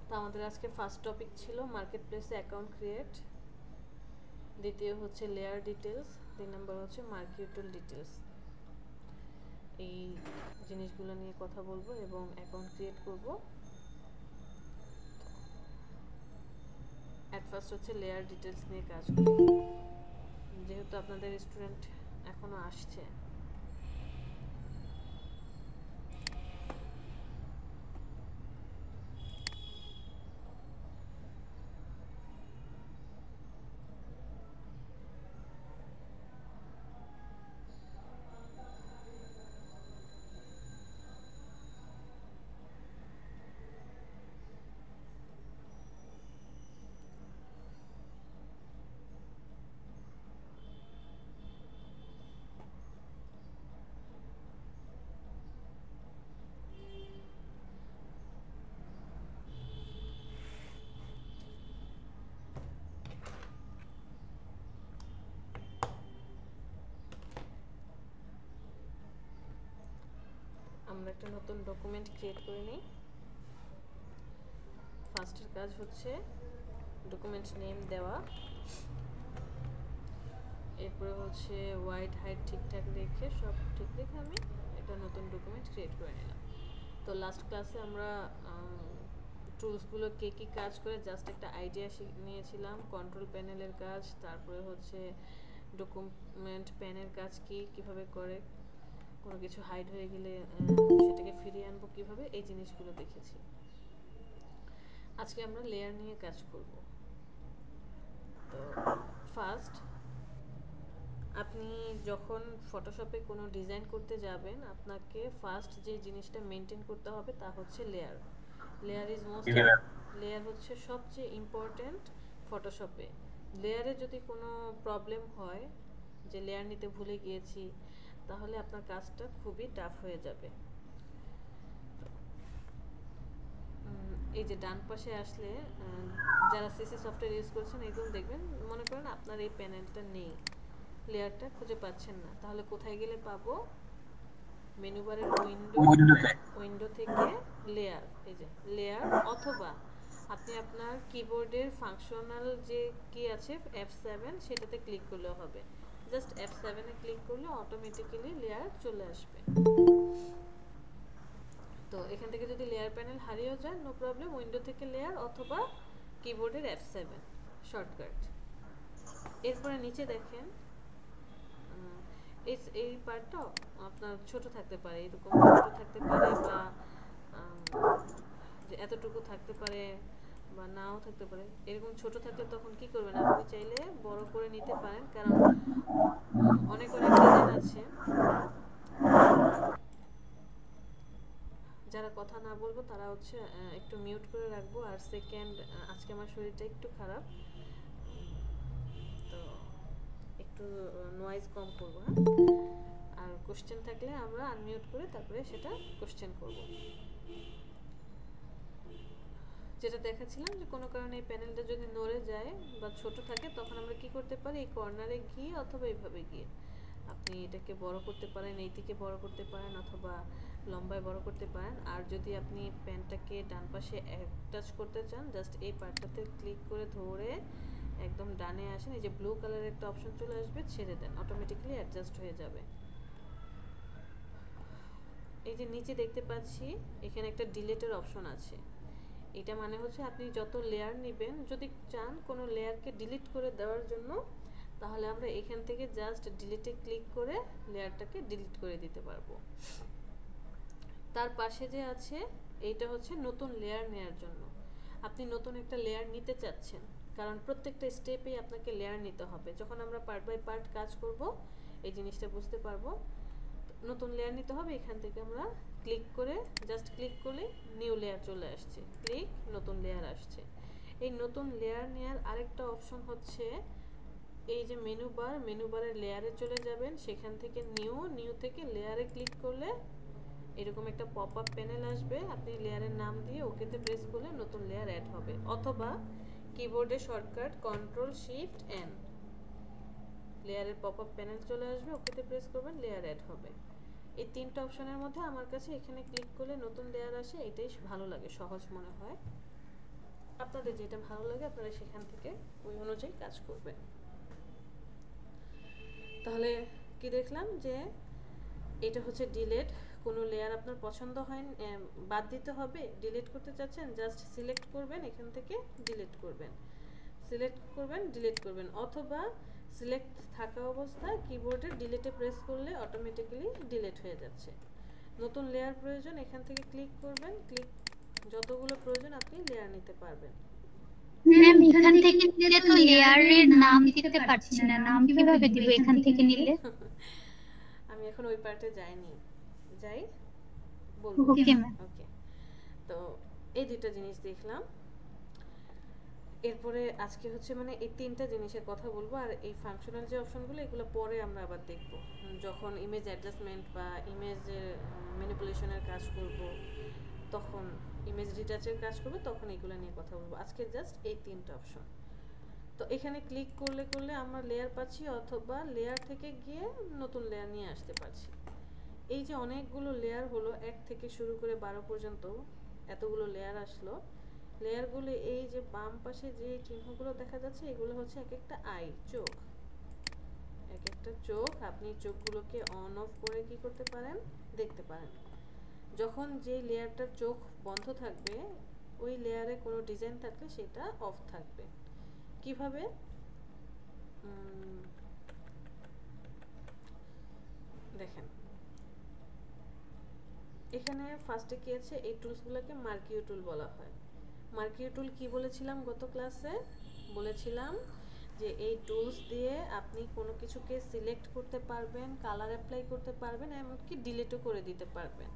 তো আমাদের আজকে ফার্স্ট টপিক ছিল মার্কেট প্লেসে অ্যাকাউন্ট ক্রিয়েট, দ্বিতীয় হচ্ছে লেয়ার ডিটেলস, 3 নম্বর হচ্ছে মার্কেটুল ডিটেলস। এই জিনিসগুলো নিয়ে কথা বলবো এবং অ্যাকাউন্ট ক্রিয়েট করব। অ্যাট ফার্স্ট হচ্ছে লেয়ার ডিটেলস নিয়ে কাজ করি, যেহেতু আপনাদের স্টুডেন্ট এখনো আসছে। আমরা একটা নতুন ডকুমেন্ট ক্রিয়েট করে নিই। ফার্স্টের কাজ হচ্ছে ডকুমেন্ট নেম দেওয়া, এরপরে হচ্ছে ওয়াইড হাইট ঠিকঠাক রেখে সব ঠিক রেখে আমি একটা নতুন ডকুমেন্ট ক্রিয়েট করে নিলাম। তো লাস্ট ক্লাসে আমরা টুলসগুলো কে কী কাজ করে জাস্ট একটা আইডিয়া নিয়েছিলাম। কন্ট্রোল প্যানেলের কাজ, তারপরে হচ্ছে ডকুমেন্ট প্যানের কাজ কীভাবে করে, কোনো কিছু হাইড হয়ে গেলে সেটাকে ফিরিয়ে আনবো কীভাবে, এই জিনিসগুলো দেখেছি। আজকে আমরা লেয়ার নিয়ে কাজ করব। তো ফার্স্ট আপনি যখন ফটোশপে কোনো ডিজাইন করতে যাবেন, আপনাকে ফার্স্ট যে জিনিসটা মেনটেন করতে হবে তা হচ্ছে লেয়ার। লেয়ার হচ্ছে সবচেয়ে ইম্পর্ট্যান্ট ফটোশপে। লেয়ারে যদি কোনো প্রবলেম হয়, যে লেয়ার নিতে ভুলে গিয়েছি, তাহলে আপনার কাজটা খুবই টাফ হয়ে যাবে। এই যে ডান পাশে আসলে যারা সিসি সফটওয়্যার ইউজ করছেন এগুলো দেখবেন, মনে করেন আপনার এই প্যানেলটা নেই, লেয়ারটা খুঁজে পাচ্ছেন না, তাহলে কোথায় গেলে পাবো? মেনু বারের উইন্ডো থেকে লেয়ার, এই যে লেয়ার, অথবা আপনি আপনার কিবোর্ডের ফাংশনাল যে কি আছে F7 সেটাতে ক্লিক করলেও হবে। জাস্ট F7 এ ক্লিক করলে অটোমেটিক্যালি লেয়ার চলে আসবে। তো এখান থেকে যদি লেয়ার প্যানেল হারিয়েও যায়, নো প্রবলেম, উইন্ডো থেকে লেয়ার অথবা কিবোর্ডের F7 শর্টকাট। এরপরে নিচে দেখেন এই পার্টটা আপনার ছোট থাকতে পারে, এরকম ছোট থাকতে পারে, বা যে এতটুকু থাকতে পারে বা নাও থাকতে পারে। এরকম ছোট থাকলে তখন কি করবেন, আপনি চাইলে বড় করে নিতে পারেন, কারণ অনেক ডিজাইন আছে। যারা কথা না বলবো তারা হচ্ছে একটু মিউট করে রাখবো। আর সেকেন্ড, আজকে আমার শরীরটা একটু খারাপ, তো একটু নয়েজ কম করবো। হ্যাঁ, আর কোশ্চেন থাকলে আমরা আনমিউট করে তারপরে সেটা কোশ্চেন করব। যেটা দেখাচ্ছিলাম যে কোনো কারণে এই প্যানেলটা যদি নড়ে যায় বা ছোট থাকে, তখন আমরা কি করতে পারি, এই কর্নারে গিয়ে অথবা এইভাবে গিয়ে আপনি এটাকে বড় করতে পারেন, এই দিকে বড় করতে পারেন অথবা লম্বায় বড় করতে পারেন। আর যদি আপনি প্যানটাকে ডান পাশে অ্যাটাচ করতে চান, জাস্ট এই পার্টটাতে ক্লিক করে ধরে একদম ডানে আসেন, এই যে ব্লু কালারের একটা অপশন চলে আসবে, ছেড়ে দেন, অটোমেটিক্যালি অ্যাডজাস্ট হয়ে যাবে। এই যে নিচে দেখতে পাচ্ছি এখানে একটা ডিলিটের অপশন আছে। এটা মানে হচ্ছে আপনি যত লেয়ার নেবেন, যদি চান কোনো লেয়ারকে ডিলিট করে দেওয়ার জন্য, তাহলে আমরা এখান থেকে জাস্ট ডিলিটে ক্লিক করে লেয়ারটাকে ডিলিট করে দিতে পারবো। তার পাশে যে আছে এইটা হচ্ছে নতুন লেয়ার নেওয়ার জন্য। আপনি নতুন একটা লেয়ার নিতে চাচ্ছেন, কারণ প্রত্যেকটা স্টেপেই আপনাকে লেয়ার নিতে হবে। যখন আমরা পার্ট বাই পার্ট কাজ করব, এই জিনিসটা বুঝতে পারবো। নতুন লেয়ার নিতে হবে, এখান থেকে আমরা ক্লিক করে জাস্ট ক্লিক করলে নিউ লেয়ার চলে আসছে, ক্লিক, নতুন লেয়ার আসছে। এই নতুন লেয়ার নেওয়ার আরেকটা অপশন হচ্ছে এই যে মেনু বারের লেয়ারে চলে যাবেন, সেখান থেকে নিউ থেকে লেয়ারে ক্লিক করলে এরকম একটা পপ আপ প্যানেল আসবে, আপনি লেয়ারের নাম দিয়ে ওকেতে প্রেস করলে নতুন লেয়ার অ্যাড হবে, অথবা কিবোর্ডে শর্টকাট কন্ট্রোল শিফট এন, লেয়ারের পপ আপ প্যানেল চলে আসবে, ওকেতে প্রেস করবেন, লেয়ার অ্যাড হবে। এই তিনটা অপশনের মধ্যে আমার কাছে এখানে ক্লিক করলে নতুন লেয়ার আসে, এটাই ভালো লাগে, সহজ মনে হয়। আপনাদের যেটা ভালো লাগে আপনারা সেখান থেকে ওই অনুযায়ী কাজ করবেন। তাহলে কি দেখলাম যে এটা হচ্ছে ডিলিট। কোনো লেয়ার আপনার পছন্দ হয় বাদ দিতে হবে, ডিলিট করতে চাচ্ছেন, জাস্ট সিলেক্ট করবেন, এখান থেকে ডিলিট করবেন, সিলেক্ট করবেন, ডিলিট করবেন, অথবা সিলেক্ট থাকা অবস্থায় কিবোর্ডের ডিলিটে প্রেস করলে অটোমেটিক্যালি ডিলিট হয়ে যাচ্ছে। নতুন লেয়ার প্রয়োজন, এখান থেকে ক্লিক করবেন, ক্লিক যতগুলো প্রয়োজন আপনি লেয়ার নিতে পারবেন। ম্যাম এখান থেকে নিলে তো লেয়ারের নাম দিতে পারছি না, নাম কিভাবে দিব এখান থেকে নিলে? আমি এখন ওই পার্টে যাইনি, যাই বলবো। Okay ma'am. ওকে, তো এই দুইটা জিনিস দেখলাম। এরপরে আজকে হচ্ছে মানে এই তিনটা জিনিসের কথা বলবো, আর এই ফাংশনাল যে অপশনগুলো এগুলো পরে আমরা আবার দেখব যখন ইমেজ অ্যাডজাস্টমেন্ট বা ইমেজের ম্যানিপুলেশনের কাজ করব, তখন ইমেজ রিটাচের কাজ করব, তখন এগুলো নিয়ে কথা বলবো। আজকে জাস্ট এই তিনটা অপশন। তো এখানে ক্লিক করলে করলে আমরা লেয়ার পাচ্ছি, অথবা লেয়ার থেকে গিয়ে নতুন লেয়ার নিয়ে আসতে পারছি। এই যে অনেকগুলো লেয়ার হলো, 1 থেকে শুরু করে 12 পর্যন্ত এতগুলো লেয়ার আসলো। লেয়ারগুলো এই যে বাম পাশে যে চিহ্নগুলো দেখা যাচ্ছে এগুলো হচ্ছে এক একটা আই, চোখ, এক একটা চোখ। আপনি চোখগুলোকে অন অফ করে কি করতে পারেন, দেখতে পারেন। যখন যে লেয়ারটার চোখ বন্ধ থাকবে ওই লেয়ারে কোনো ডিজাইন থাকলে সেটা অফ থাকবে। কিভাবে? দেখেন এখানে ফার্স্টে কি আছে, এই টুলসগুলোকে মার্কিও টুল বলা হয়। মার্কিও টুল কি বলেছিলাম গত ক্লাসে? বলেছিলাম যে এই টুলস দিয়ে আপনি কোনো কিছুকে সিলেক্ট করতে পারবেন, কালার অ্যাপ্লাই করতে পারবেন, এমনকি ডিলিটও করে দিতে পারবেন,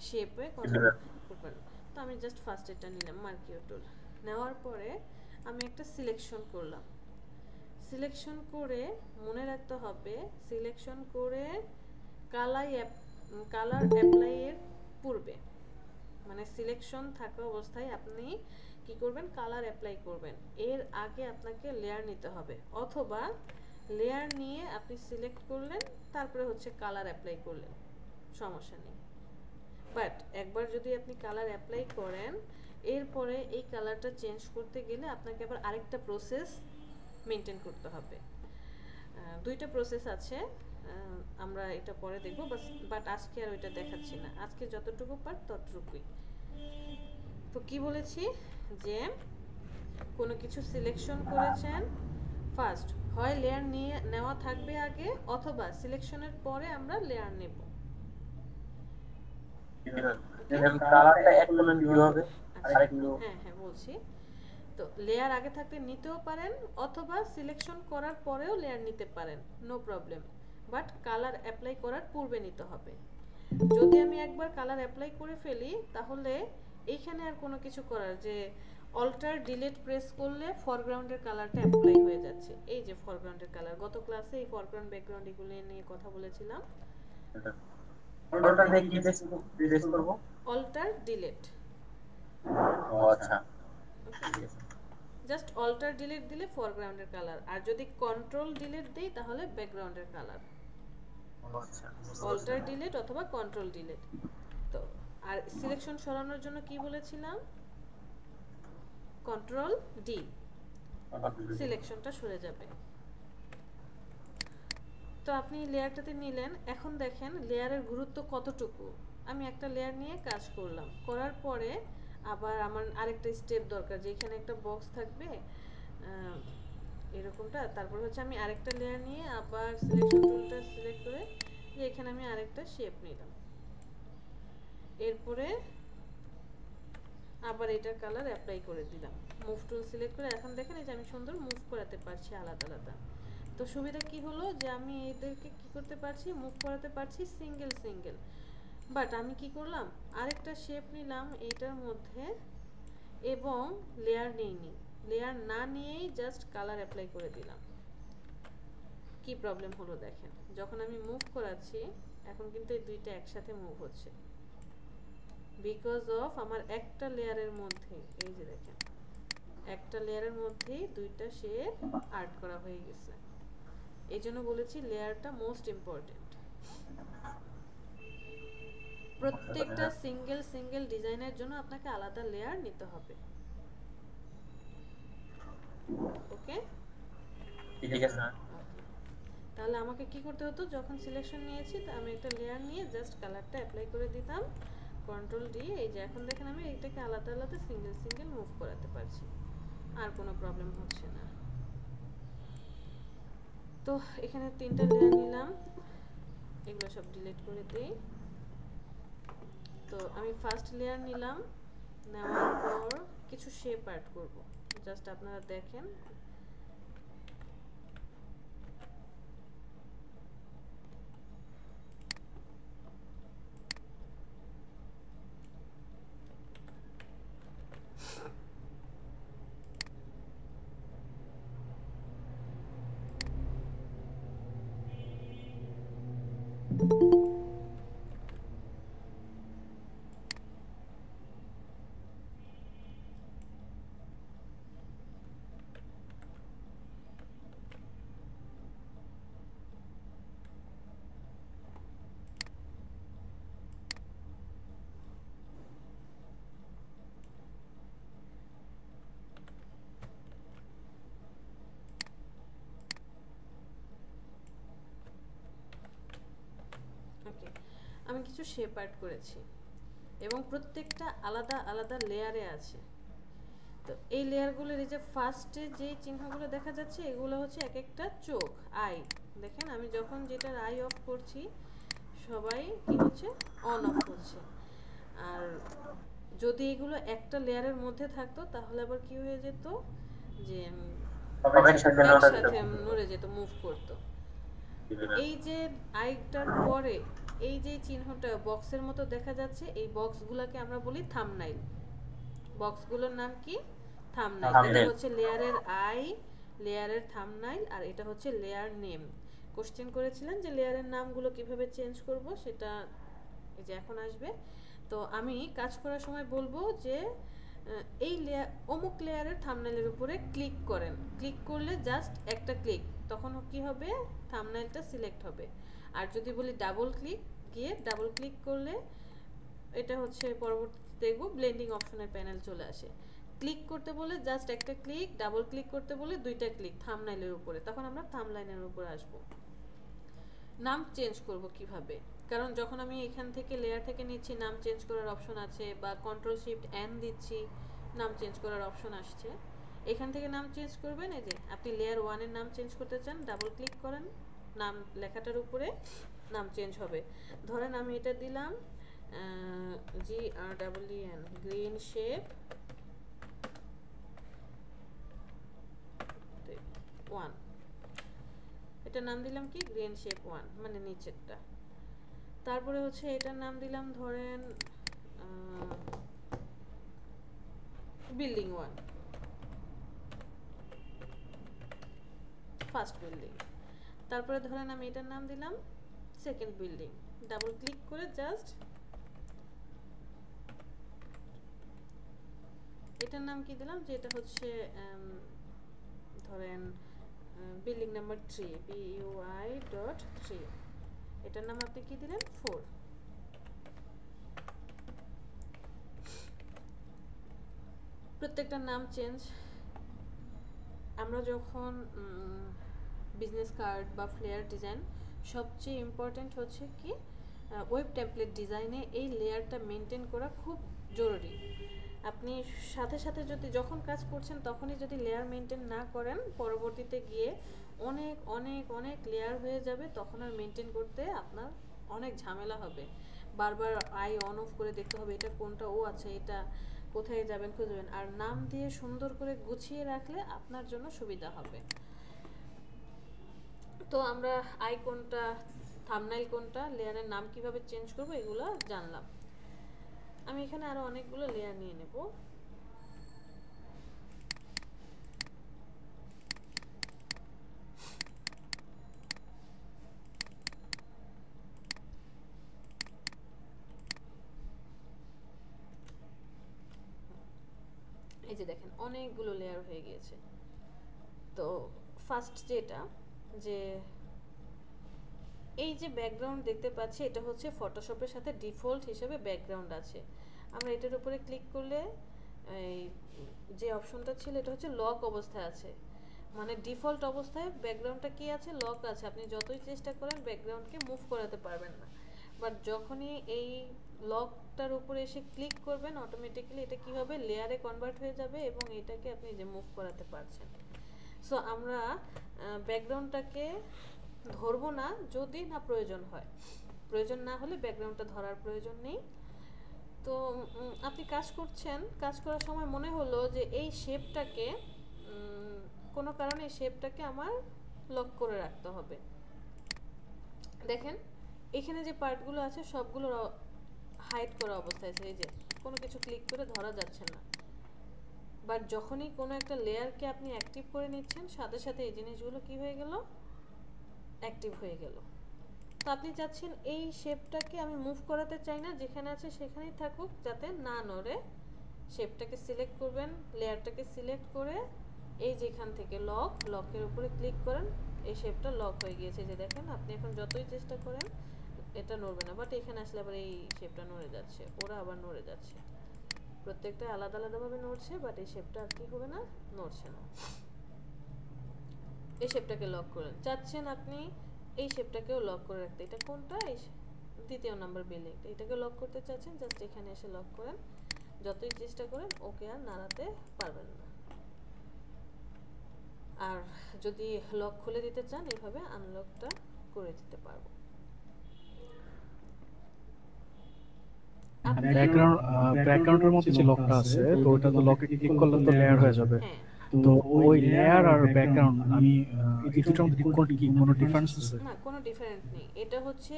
শেপে কনভার্ট করতে পারবেন। তো আমি জাস্ট ফার্স্ট এটা নিলাম মার্কিও টুল। নেওয়ার পরে আমি একটা সিলেকশন করলাম। সিলেকশন করে মনে রাখতে হবে, সিলেকশন করে কালার অ্যাপ্লাইয়ের পূর্বে, মানে সিলেকশন থাকা অবস্থায় আপনি কি করবেন, কালার অ্যাপ্লাই করবেন। এর আগে আপনাকে লেয়ার নিতে হবে, অথবা লেয়ার নিয়ে আপনি সিলেক্ট করলেন তারপরে হচ্ছে কালার অ্যাপ্লাই করলেন, সমস্যা নেই। বাট একবার যদি আপনি কালার অ্যাপ্লাই করেন, এরপরে এই কালারটা চেঞ্জ করতে গেলে আপনাকে আবার আরেকটা প্রসেস মেনটেন করতে হবে। দুইটা প্রসেস আছে, আমরা এটা পরে দেখব, বাট আজকে আর ওইটা দেখাচ্ছি না, আজকে যতটুকু পার ততটুকুই। তো কি বলেছি, যে কোনো কিছু সিলেকশন করেছেন, ফার্স্ট হয় লেয়ার নিয়ে নেওয়া থাকবে আগে, অথবা সিলেকশনের পরে আমরা লেয়ার নেব। কালারটা এক করলেন কিভাবে আরেকটু? হ্যাঁ হ্যাঁ বলছি। তো লেয়ার আগে থাকতে নিতেও পারেন, অথবা সিলেকশন করার পরেও লেয়ার নিতে পারেন, no problem. But colour apply করার পূর্বে নিতে হবে। যদি আমি একবার কালার অ্যাপ্লাই করে ফেলি, তাহলে এইখানে আর কোনো কিছু করার, যে অল্টার ডিলিট প্রেস করলে ফরগ্রাউন্ডের কালারটা অ্যাপ্লাই হয়ে যাচ্ছে। এই যে ফরগ্রাউন্ডের কালার, গত ক্লাসে এই ফরগ্রাউন্ড ব্যাকগ্রাউন্ড এগুলো নিয়ে কথা বলেছিলাম। ওটা দিয়ে কি প্রেস করব? Alter delete. ও আচ্ছা, জাস্ট অল্টার ডিলিট দিলে ফরগ্রাউন্ডের কালার, আর যদি কন্ট্রোল ডিলিট দেই তাহলে ব্যাকগ্রাউন্ডের কালার। আচ্ছা, অল্টার ডিলিট অথবা কন্ট্রোল ডিলিট। তো আর সিলেকশন সরানোর জন্য কি বলেছিলাম, কন্ট্রোল ডি, সিলেকশনটা সরে যাবে। তো আপনি লেয়ারটাতে নিলেন, এখন দেখেন লেয়ারের গুরুত্ব কতটুকু। আমি একটা লেয়ার নিয়ে কাজ করলাম, করার পরে আবার আমার আরেকটা স্টেপ দরকার, যে এখানে একটা বক্স থাকবে এরকমটা, তারপর হচ্ছে আমি আরেকটা লেয়ার নিয়ে আবার সিলেকশন টুলটা সিলেক্ট করে যে এখানে আমি আরেকটা শেপ নিলাম, এরপরে আবার এটার কালার অ্যাপ্লাই করে দিলাম, মুভ টুল সিলেক্ট করে। এখন দেখেন এই যে আমি সুন্দর মুভ করাতে পারছি আলাদা আলাদা। তো সুবিধা কি হলো, যে আমি এদেরকে কি করতে পারছি, মুভ করাতে পারছি সিঙ্গেল সিঙ্গেল। বাট আমি কি করলাম, আরেকটা শেপ নিলাম এইটার মধ্যে, এবং লেয়ার নিইনি, লেয়ার না নিয়েই জাস্ট কালার অ্যাপ্লাই করে দিলাম। কি প্রবলেম হলো দেখেন, যখন আমি মুভ করাচ্ছি এখন কিন্তু এই দুইটা একসাথে মুভ হচ্ছে, বিকজ অফ আমার একটা লেয়ারের মধ্যে, এই যে দেখেন একটা লেয়ারের মধ্যেই দুইটা শেপ অ্যাড করা হয়ে গেছে। এই জন্য বলেছি লেয়ারটা মোস্ট ইম্পর্টেন্ট। প্রত্যেকটা সিঙ্গেল সিঙ্গেল ডিজাইনের জন্য আপনাকে আলাদা লেয়ার নিতে হবে। ওকে, ঠিক আছে ম্যাম। তাহলে আমাকে কি করতে হতো, যখন সিলেকশন নিয়েছি তা আমি একটা লেয়ার নিয়ে জাস্ট কালারটা অ্যাপ্লাই করে দিতাম, কন্ট্রোল ডি। এই যে এখন দেখেন আমি এটাকে আলাদা আলাদা সিঙ্গেল সিঙ্গেল মুভ করাতে পারছি, আর কোনো প্রবলেম হচ্ছে না। তো এখানে 3টা লেয়ার নিলাম, এগুলো সব ডিলিট করে দেই। তো আমি ফার্স্ট লেয়ার নিলাম, নেওয়ার পর কিছু শেপ অ্যাড করব, জাস্ট আপনারা দেখেন। ওকে, আমি কিছু শেপ অ্যাড করেছি এবং প্রত্যেকটা আলাদা আলাদা লেয়ারে আছে। তো এই লেয়ারগুলোর এই যে ফার্স্টে যে চিহ্নগুলো দেখা যাচ্ছে এগুলো হচ্ছে এক একটা চোখ, আই। দেখেন আমি যখন যেটার আই অফ করছি সবাই কি হচ্ছে, অন অফ হচ্ছে। আর যদি এগুলো একটা লেয়ারের মধ্যে থাকতো তাহলে আবার কি হয়ে যেত, যে একসাথে নড়ে যেত, মুভ করতো। এই যে আইটার পরে এই যে চিহ্নটা বক্সের মতো দেখা যাচ্ছে, এই বক্সগুলোকে আমরা বলি থাম্বনেইল। বক্সগুলোর নাম কি, থাম্বনেইল। এটা হচ্ছে লেয়ারের আই, লেয়ারের থাম্বনেইল, আর এটা হচ্ছে লেয়ার নেম। কোশ্চেন করেছিলেন যে লেয়ারের নামগুলো কিভাবে চেঞ্জ করব, সেটা এই যে এখন আসবে। তো আমি কাজ করার সময় বলবো যে এই লেয়ার অমুক লেয়ারের থাম্বনেইলের উপরে ক্লিক করেন, ক্লিক করলে জাস্ট একটা ক্লিক, তখন কি হবে, থাম্বনেইলটা সিলেক্ট হবে। আর যদি বলি ডাবল ক্লিক, গিয়ে ডাবল ক্লিক করলে এটা হচ্ছে পরবর্তীতে দেখব ব্লেন্ডিং অপশনের প্যানেল চলে আসে। ক্লিক করতে বলে জাস্ট একটা ক্লিক, ডাবল ক্লিক করতে বলে দুইটা ক্লিক থাম্বনেইলের উপরে, তখন আমরা থাম্বনেইলের উপরে আসব। নাম চেঞ্জ করব কিভাবে, কারণ যখন আমি এখান থেকে লেয়ার থেকে নিচ্ছি নাম চেঞ্জ করার অপশন আছে, বা কন্ট্রোল শিফট এন দিচ্ছি নাম চেঞ্জ করার অপশন আসছে। এখান থেকে নাম চেঞ্জ করবেন, এই যে আপনি লেয়ার 1 এর নাম চেঞ্জ করতে চান, ডাবল ক্লিক করেন, নাম লেখাটার উপরে নাম চেঞ্জ হবে। ধরেন আমি এটা দিলাম GREEN, গ্রিন শেপ 1, এটার নাম দিলাম কি, গ্রিন শেপ 1, মানে নিচেরটা। তারপরে হচ্ছে এটার নাম দিলাম ধরেন বিল্ডিং 1, ফার্স্ট বিল্ডিং। তারপরে ধরেন আমি এটার নাম দিলাম সেকেন্ড বিল্ডিং, ডাবল ক্লিক করে জাস্ট এটার নাম কি দিলাম, যে এটা হচ্ছে ধরেন বিল্ডিং নাম্বার 3, BUI.3, এটার নাম আপনি কি দিলেন, 4। প্রত্যেকটা নাম চেঞ্জ। আমরা যখন বিজনেস কার্ড বা ফ্লেয়ার ডিজাইন, সবচেয়ে ইম্পর্ট্যান্ট হচ্ছে কি ওয়েব টেমপ্লেট ডিজাইনে এই লেয়ারটা মেনটেন করা খুব জরুরি। আপনি সাথে সাথে যদি যখন কাজ করছেন তখনই যদি লেয়ার মেনটেন না করেন, পরবর্তীতে গিয়ে অনেক অনেক অনেক লেয়ার হয়ে যাবে, তখন আর মেনটেন করতে আপনার অনেক ঝামেলা হবে। বারবার আই অন অফ করে দেখতে হবে এটা কোনটা, ও আচ্ছা এটা কোথায় যাবেন খুঁজবেন। আর নাম দিয়ে সুন্দর করে গুছিয়ে রাখলে আপনার জন্য সুবিধা হবে। তো আমরা আই কোনটা, থাম্বনেইল কোনটা, লেয়ারের নাম কিভাবে চেঞ্জ করব এগুলো জানলাম। আমি এখানে আরো অনেকগুলো লেয়ার নিয়ে নেব। এই যে দেখেন অনেকগুলো লেয়ার হয়ে গিয়েছে। তো ফার্স্ট যেটা, যে এই যে ব্যাকগ্রাউন্ড দেখতে পাচ্ছি, এটা হচ্ছে ফটোশপের সাথে ডিফল্ট হিসেবে ব্যাকগ্রাউন্ড আছে। আমরা এটার উপরে ক্লিক করলে এই যে অপশনটা ছিল এটা হচ্ছে লক অবস্থায় আছে, মানে ডিফল্ট অবস্থায় ব্যাকগ্রাউন্ডটা কি আছে, লক আছে। আপনি যতই চেষ্টা করেন ব্যাকগ্রাউন্ডকে মুভ করাতে পারবেন না। বাট যখনই এই লকটার উপরে এসে ক্লিক করবেন অটোমেটিক্যালি এটা কি হবে, লেয়ারে কনভার্ট হয়ে যাবে এবং এটাকে আপনি যে মুভ করাতে পারছেন। সো আমরা ব্যাকগ্রাউন্ডটাকে ধরবো না যদি না প্রয়োজন হয়, প্রয়োজন না হলে ব্যাকগ্রাউন্ডটা ধরার প্রয়োজন নেই। তো আপনি কাজ করছেন, কাজ করার সময় মনে হলো যে এই শেপটাকে কোনো কারণে এই শেপটাকে আমার লক করে রাখতে হবে। দেখেন এখানে যে পার্টগুলো আছে সবগুলো হাইড করা অবস্থায় আছে, এই যে কোনো কিছু ক্লিক করে ধরা যাচ্ছে না। বাট যখনই কোনো একটা লেয়ারকে আপনি অ্যাক্টিভ করে নিচ্ছেন সাথে সাথে এই জিনিসগুলো কি হয়ে গেল, অ্যাক্টিভ হয়ে গেল। তো আপনি চাচ্ছেন এই শেপটাকে আমি মুভ করাতে চাই না, যেখানে আছে সেখানেই থাকুক যাতে না নড়ে। শেপটাকে সিলেক্ট করবেন, লেয়ারটাকে সিলেক্ট করে এই যেখান থেকে লকের উপরে ক্লিক করেন, এই শেপটা লক হয়ে গিয়েছে। যে দেখেন আপনি এখন যতই চেষ্টা করেন এটা নড়বে না, বাট এখানে আসলে আবার এই শেপটা নড়ে যাচ্ছে, ওরা আবার নড়ে যাচ্ছে। প্রত্যেকটা আলাদা আলাদাভাবে নড়ছে, বাট এই শেপটা আর কি হবে না, নড়ছে না। এই শেপটাকে লক করেন, চাচ্ছেন আপনি এই শেপটাকেও লক করে রাখতে। এটা কোনটা, এই দ্বিতীয় নাম্বার বিল্ডিংটা, এটাকে লক করতে চাচ্ছেন, জাস্ট এখানে এসে লক করেন। যতই চেষ্টা করেন ওকে আর নাড়াতে পারবেন না। আর যদি লক খুলে দিতে চান এইভাবে আনলকটা করে দিতে পারবো। ব্যাকগ্রাউন্ডের মধ্যে যে লকটা আছে তো ওটা তো লকে ক্লিক করলে তো লেয়ার হয়ে যাবে। হ্যাঁ, তো ওই লেয়ার আর ব্যাকগ্রাউন্ড আমি এই দুটোর মধ্যে কি কোনো ডিফারেন্স আছে? না কোনো ডিফারেন্ট নেই। এটা হচ্ছে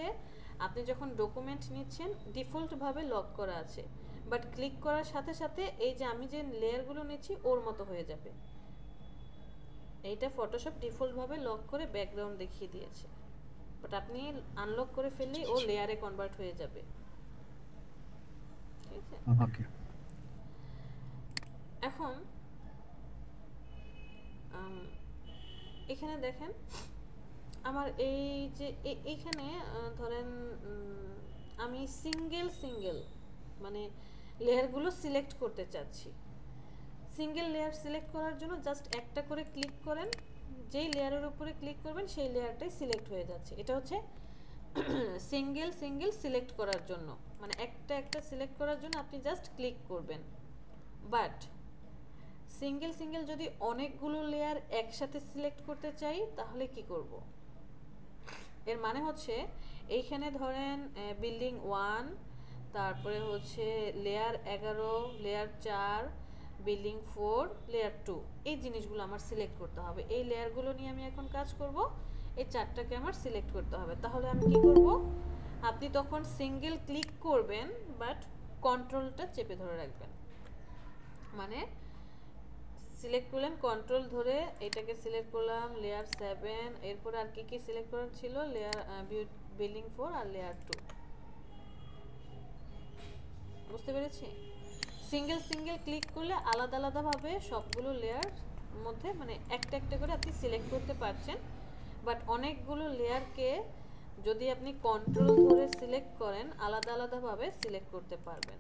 আপনি যখন ডকুমেন্ট নিচ্ছেন ডিফল্টভাবে লক করা আছে, বাট ক্লিক করার সাথে সাথে এই যে আমি যে লেয়ারগুলো নিচ্ছি ওর মতো হয়ে যাবে। এইটা ফটোশপ ডিফল্টভাবে লক করে ব্যাকগ্রাউন্ড দেখিয়ে দিয়েছে, বাট আপনি আনলক করে ফেললেই ও লেয়ারে কনভার্ট হয়ে যাবে। ঠিক আছে, ওকে। এখন এখানে দেখেন আমার এই যে এইখানে ধরেন আমি সিঙ্গেল মানে লেয়ারগুলো সিলেক্ট করতে চাচ্ছি। সিঙ্গেল লেয়ার সিলেক্ট করার জন্য জাস্ট একটা করে ক্লিক করেন, যেই লেয়ারের উপরে ক্লিক করবেন সেই লেয়ারটাই সিলেক্ট হয়ে যাচ্ছে। এটা হচ্ছে সিঙ্গেল সিলেক্ট করার জন্য, মানে একটা সিলেক্ট করার জন্য আপনি জাস্ট ক্লিক করবেন। বাট সিঙ্গেল যদি অনেকগুলো লেয়ার একসাথে সিলেক্ট করতে চাই তাহলে কি করব? এর মানে হচ্ছে এইখানে ধরেন বিল্ডিং 1, তারপরে হচ্ছে লেয়ার 11, লেয়ার 4, বিল্ডিং 4, লেয়ার 2, এই জিনিসগুলো আমার সিলেক্ট করতে হবে। এই লেয়ারগুলো নিয়ে আমি এখন কাজ করব, এই চারটাকে আমার সিলেক্ট করতে হবে। তাহলে আমি কি করব, আপনি তখন সিঙ্গেল ক্লিক করবেন বাট কন্ট্রোলটা চেপে ধরে রাখবেন। মানে সিলেক্ট করলেন, কন্ট্রোল ধরে এটাকে সিলেক্ট করলাম, লেয়ার 7, এরপর আর কি সিলেক্ট করার ছিল, লেয়ার বিল্ডিং 4 আর লেয়ার 2। বুঝতে পেরেছি? সিঙ্গেল ক্লিক করলে আলাদাভাবে সবগুলো লেয়ার মধ্যে মানে একটা করে আপনি সিলেক্ট করতে পারছেন। বাট অনেকগুলো লেয়ারকে যদি আপনি কন্ট্রোল ধরে সিলেক্ট করেন আলাদাভাবে সিলেক্ট করতে পারবেন।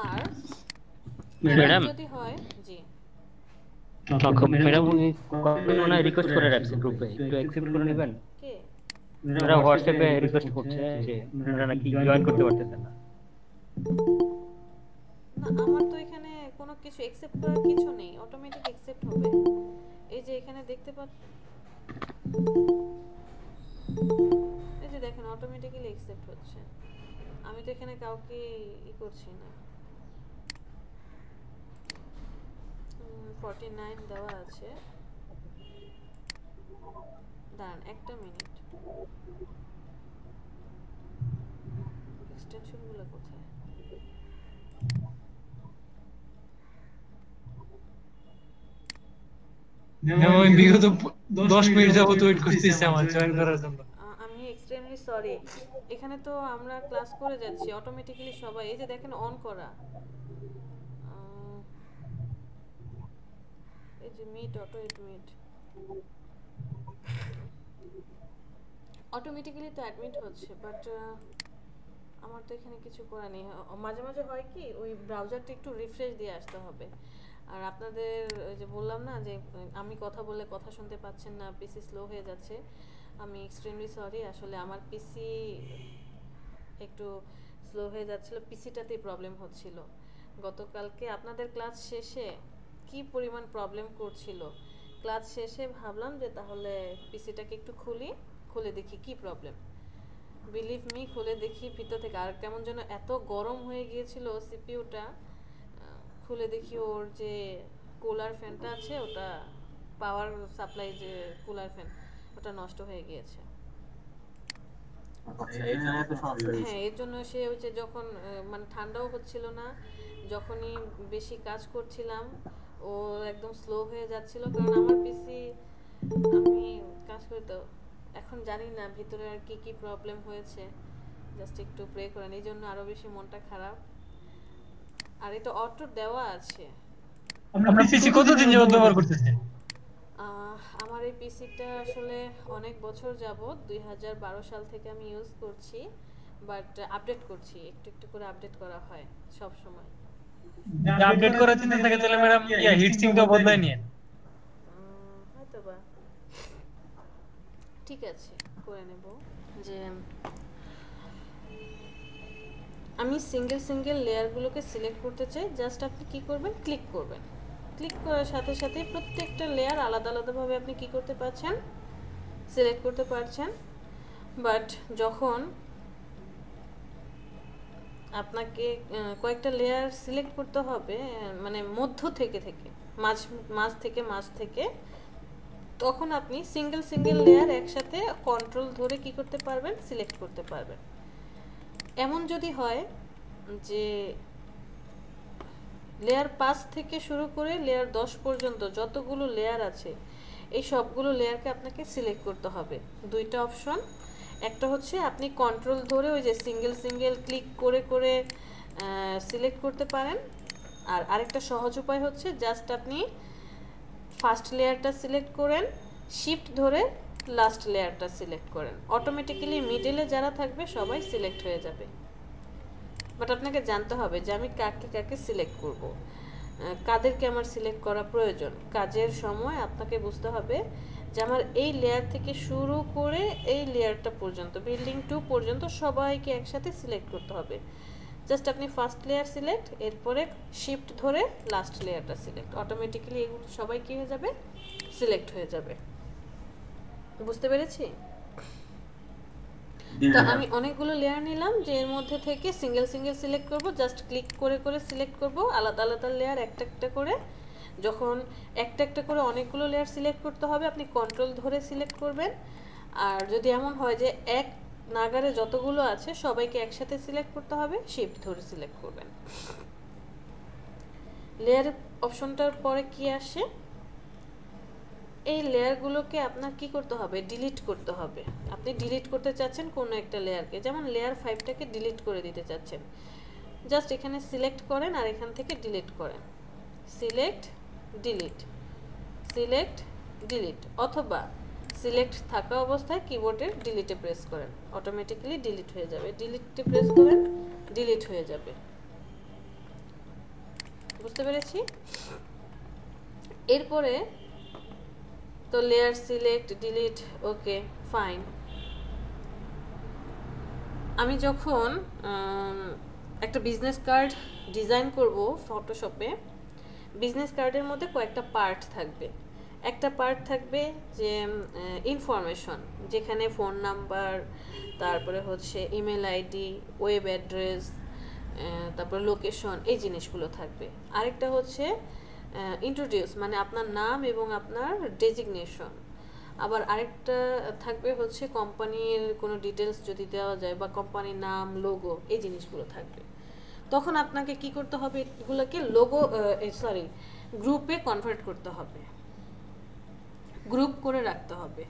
আর ম্যাডাম, যদি হয় জি ম্যাডাম উনি মনে হয় রিকোয়েস্ট করে রাখছে গ্রুপে, একটু অ্যাকসেপ্ট করে নেবেন। কে ওনারা হোয়াটসঅ্যাপে রিকোয়েস্ট করছে যে ওনারা নাকি জয়েন করতে পারতেছে না। না, আমার তো এখানে কোনো কিছু অ্যাকসেপ্ট করার কিছু নেই, অটোমেটিক অ্যাকসেপ্ট হবে। এই যে এখানে দেখতে পাচ্ছেন, এই যে দেখেন অটোমেটিক্যালি অ্যাকসেপ্ট হচ্ছে। আমি তো এখানে কাউকে করছি না। 49 দেওয়া আছে, দাঁড়ান একটা মিনিট, এক্সটেনশনগুলো কোথায়? আমি বিগত 10 মিনিট যাবত ওয়েট করতেছি আমার জয়েন করার জন্য। আমি এক্সট্রিমলি সরি, এখানে তো আমরা ক্লাস করে যাচ্ছি অটোমেটিক্যালি সবাই। এই যে দেখেন অন করা, এই যে মিট অটো এডমিট, অটোমেটিক্যালি তো অ্যাডমিট হচ্ছে। বাট আমার তো এখানে কিছু করা নেই। মাঝে মাঝে হয় কি ওই ব্রাউজারটা একটু রিফ্রেশ দিয়ে আসতে হবে। আর আপনাদের ওই যে বললাম না যে আমি কথা বললে কথা শুনতে পাচ্ছেন না, পিসি স্লো হয়ে যাচ্ছে, আমি এক্সট্রিমলি সরি। আসলে আমার পিসি একটু স্লো হয়ে যাচ্ছিল, পিসিটাতেই প্রবলেম হচ্ছিল। গতকালকে আপনাদের ক্লাস শেষে কি পরিমাণ প্রবলেম করছিল, ক্লাস শেষে ভাবলাম যে তাহলে পিসিটাকে একটু খুলে দেখি কি প্রবলেম। বিলিভ মি, খুলে দেখি ভিতর থেকে আর কেমন যেন এত গরম হয়ে গিয়েছিল সিপিইউটা। খুলে দেখি ওর যে কুলার ফ্যানটা আছে, ওটা পাওয়ার সাপ্লাই যে কুলার ফ্যান, ওটা নষ্ট হয়ে গিয়েছে। হ্যাঁ, এর জন্য সে ওই যে যখন মানে ঠান্ডাও হচ্ছিল না, যখনই বেশি কাজ করছিলাম ও একদম স্লো হয়ে যাচ্ছিল। কারণ আমার পিসি আমি কাজ করি তো, এখন জানি না ভিতরে আর কি কি প্রবলেম হয়েছে। জাস্ট একটু প্রে করেন, এই জন্য আরো বেশি মনটা খারাপ। আর এটা অটো দেওয়া আছে। আমরা পিসি কতদিন যাবত ব্যবহার করতেছেন? আমার এই পিসিটা আসলে অনেক বছর যাবত 2012 সাল থেকে আমি ইউজ করছি, বাট আপডেট করছি, একটু একটু করে আপডেট করা হয় সব সময়। আপডেট করার চিন্তা থাকে তাহলে ম্যাডাম হিট সিঙ্কটা বদলায় নিয়ে। হয়তো বা, ঠিক আছে করে নেব। যে আমি সিঙ্গেল লেয়ারগুলোকে সিলেক্ট করতে চাই। জাস্ট আপনি কি করবেন, ক্লিক করবেন। ক্লিক করার সাথে সাথে প্রত্যেকটা লেয়ার আলাদা আলাদাভাবে আপনি কি করতে পারছেন, সিলেক্ট করতে পারছেন। বাট যখন আপনাকে কয়েকটা লেয়ার সিলেক্ট করতে হবে, মানে মধ্য থেকে মাঝ থেকে, তখন আপনি সিঙ্গেল লেয়ার একসাথে কন্ট্রোল ধরে কি করতে পারবেন, সিলেক্ট করতে পারবেন। এমন যদি হয় যে লেয়ার 5 থেকে শুরু করে লেয়ার 10 পর্যন্ত যতগুলো লেয়ার আছে, এই সবগুলো লেয়ারকে আপনাকে সিলেক্ট করতে হবে। দুইটা অপশন, একটা হচ্ছে আপনি কন্ট্রোল ধরে ওই যে সিঙ্গেল ক্লিক করে সিলেক্ট করতে পারেন। আর আরেকটা সহজ উপায় হচ্ছে জাস্ট আপনি ফার্স্ট লেয়ারটা সিলেক্ট করেন, শিফট ধরে লাস্ট লেয়ারটা সিলেক্ট করেন, অটোমেটিক্যালি মিডলে যারা থাকবে সবাই সিলেক্ট হয়ে যাবে। বাট আপনাকে জানতে হবে যে আমি কাকে সিলেক্ট করব, কাদেরকে আমার সিলেক্ট করা প্রয়োজন। কাজের সময় আপনাকে বুঝতে হবে যে আমার এই লেয়ার থেকে শুরু করে এই লেয়ারটা পর্যন্ত, বিল্ডিং 2 পর্যন্ত সবাইকে একসাথে সিলেক্ট করতে হবে। জাস্ট আপনি ফার্স্ট লেয়ার সিলেক্ট, এরপরে শিফট ধরে লাস্ট লেয়ারটা সিলেক্ট, অটোমেটিক্যালি এগুলো সবাই কি হয়ে যাবে, সিলেক্ট হয়ে যাবে। বুঝতে পেরেছি? তো আমি অনেকগুলো লেয়ার নিলাম, যে এর মধ্যে থেকে সিঙ্গেল সিলেক্ট করব। জাস্ট ক্লিক করে সিলেক্ট করব আলাদা আলাদা লেয়ার একটা করে। যখন একটা করে অনেকগুলো লেয়ার সিলেক্ট করতে হবে, আপনি কন্ট্রোল ধরে সিলেক্ট করবেন। আর যদি এমন হয় যে এক নাগারে যতগুলো আছে সবাইকে একসাথে সিলেক্ট করতে হবে, শিফট ধরে সিলেক্ট করবেন। লেয়ার অপশনটার পরে কি আসে, এই লেয়ারগুলোকে আপনার কি করতে হবে, ডিলিট করতে হবে। আপনি ডিলিট করতে চাচ্ছেন কোনো একটা লেয়ারকে, যেমন লেয়ার 5টাকে ডিলিট করে দিতে চাচ্ছেন। জাস্ট এখানে সিলেক্ট করেন আর এখান থেকে ডিলিট করেন, সিলেক্ট ডিলিট, অথবা সিলেক্ট থাকা অবস্থায় কিবোর্ডের ডিলিটে প্রেস করেন, অটোমেটিক্যালি ডিলিট হয়ে যাবে। ডিলিটে প্রেস করেন, ডিলিট হয়ে যাবে। বুঝতে পেরেছি? এরপরে তো layer select, delete, okay fine. আমি যখন একটা বিজনেস কার্ড ডিজাইন করব ফটোশপে, বিজনেস কার্ডের মধ্যে কয়েকটা পার্ট থাকবে। একটা পার্ট থাকবে যে ইনফরমেশন, যেখানে ফোন নাম্বার, তারপরে হচ্ছে ইমেল আইডি, ওয়েব অ্যাড্রেস, তারপরে লোকেশন, এই জিনিসগুলো থাকবে। আরেকটা হচ্ছে ইন্ট্রোডিউস, মানে আপনার নাম এবং আপনার ডেজিগনেশন। আবার আরেকটা থাকবে হচ্ছে কোম্পানির কোনো ডিটেলস যদি দেওয়া যায়, বা কোম্পানির নাম, লোগো, এই জিনিসগুলো থাকবে। তখন আপনাকে কি করতে হবে, এগুলোকে গ্রুপে কনভার্ট করতে হবে, গ্রুপ করে রাখতে হবে।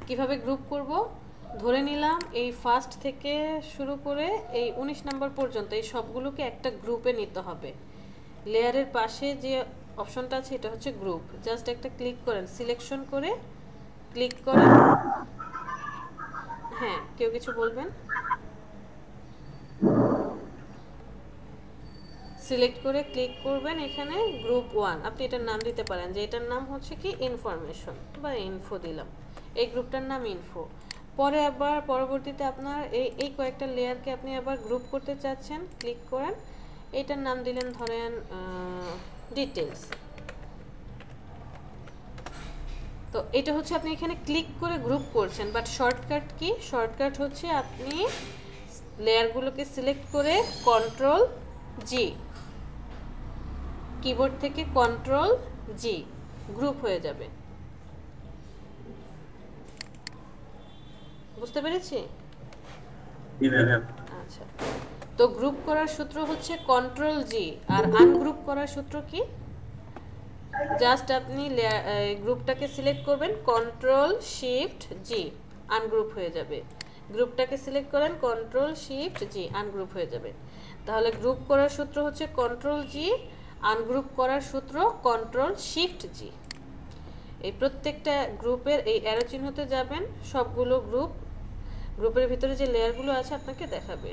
কিভাবে গ্রুপ করব, ধরে নিলাম এই ফার্স্ট থেকে শুরু করে এই 19 নম্বর পর্যন্ত এই সবগুলোকে একটা গ্রুপে নিতে হবে। লেয়ারের পাশে যে অপশনটা আছে এটা হচ্ছে গ্রুপ। জাস্ট একটা ক্লিক করেন, সিলেকশন করে ক্লিক করেন। হ্যাঁ, কেউ কিছু বলবেন? সিলেক্ট করে ক্লিক করবেন এখানে গ্রুপ 1, আপনি এটার নাম দিতে পারেন যে এটার নাম হচ্ছে কি ইনফরমেশন বা ইনফো দিলাম, এই গ্রুপটার নাম ইনফো। পরে আবার পরবর্তীতে আপনার এই কয়েকটা লেয়ারকে আপনি আবার গ্রুপ করতে চাচ্ছেন, ক্লিক করেন, এটার নাম দিলেন ধরেন ডিটেলস। তো এটা হচ্ছে আপনি এখানে ক্লিক করে গ্রুপ করছেন, বাট শর্টকাট কি? শর্টকাট হচ্ছে আপনি লেয়ারগুলোকে সিলেক্ট করে কন্ট্রোল জি, কিবোর্ড থেকে কন্ট্রোল জি, গ্রুপ হয়ে যাবে। বুঝতে পেরেছি? আচ্ছা, তো গ্রুপ করার সূত্র হচ্ছে কন্ট্রোল জি, আর আনগ্রুপ করার সূত্র কি? জাস্ট আপনি গ্রুপটাকে সিলেক্ট করবেন কন্ট্রোল শিফট জি, আনগ্রুপ হয়ে যাবে। গ্রুপটাকে সিলেক্ট করেন কন্ট্রোল শিফট জি, আনগ্রুপ হয়ে যাবে। তাহলে গ্রুপ করার সূত্র হচ্ছে কন্ট্রোল জি, আনগ্রুপ করার সূত্র কন্ট্রোল শিফট জি। এই প্রত্যেকটা গ্রুপের এই অ্যারো চিহ্নতে যাবেন, সবগুলো গ্রুপের ভিতরে যে লেয়ারগুলো আছে আপনাকে দেখাবে,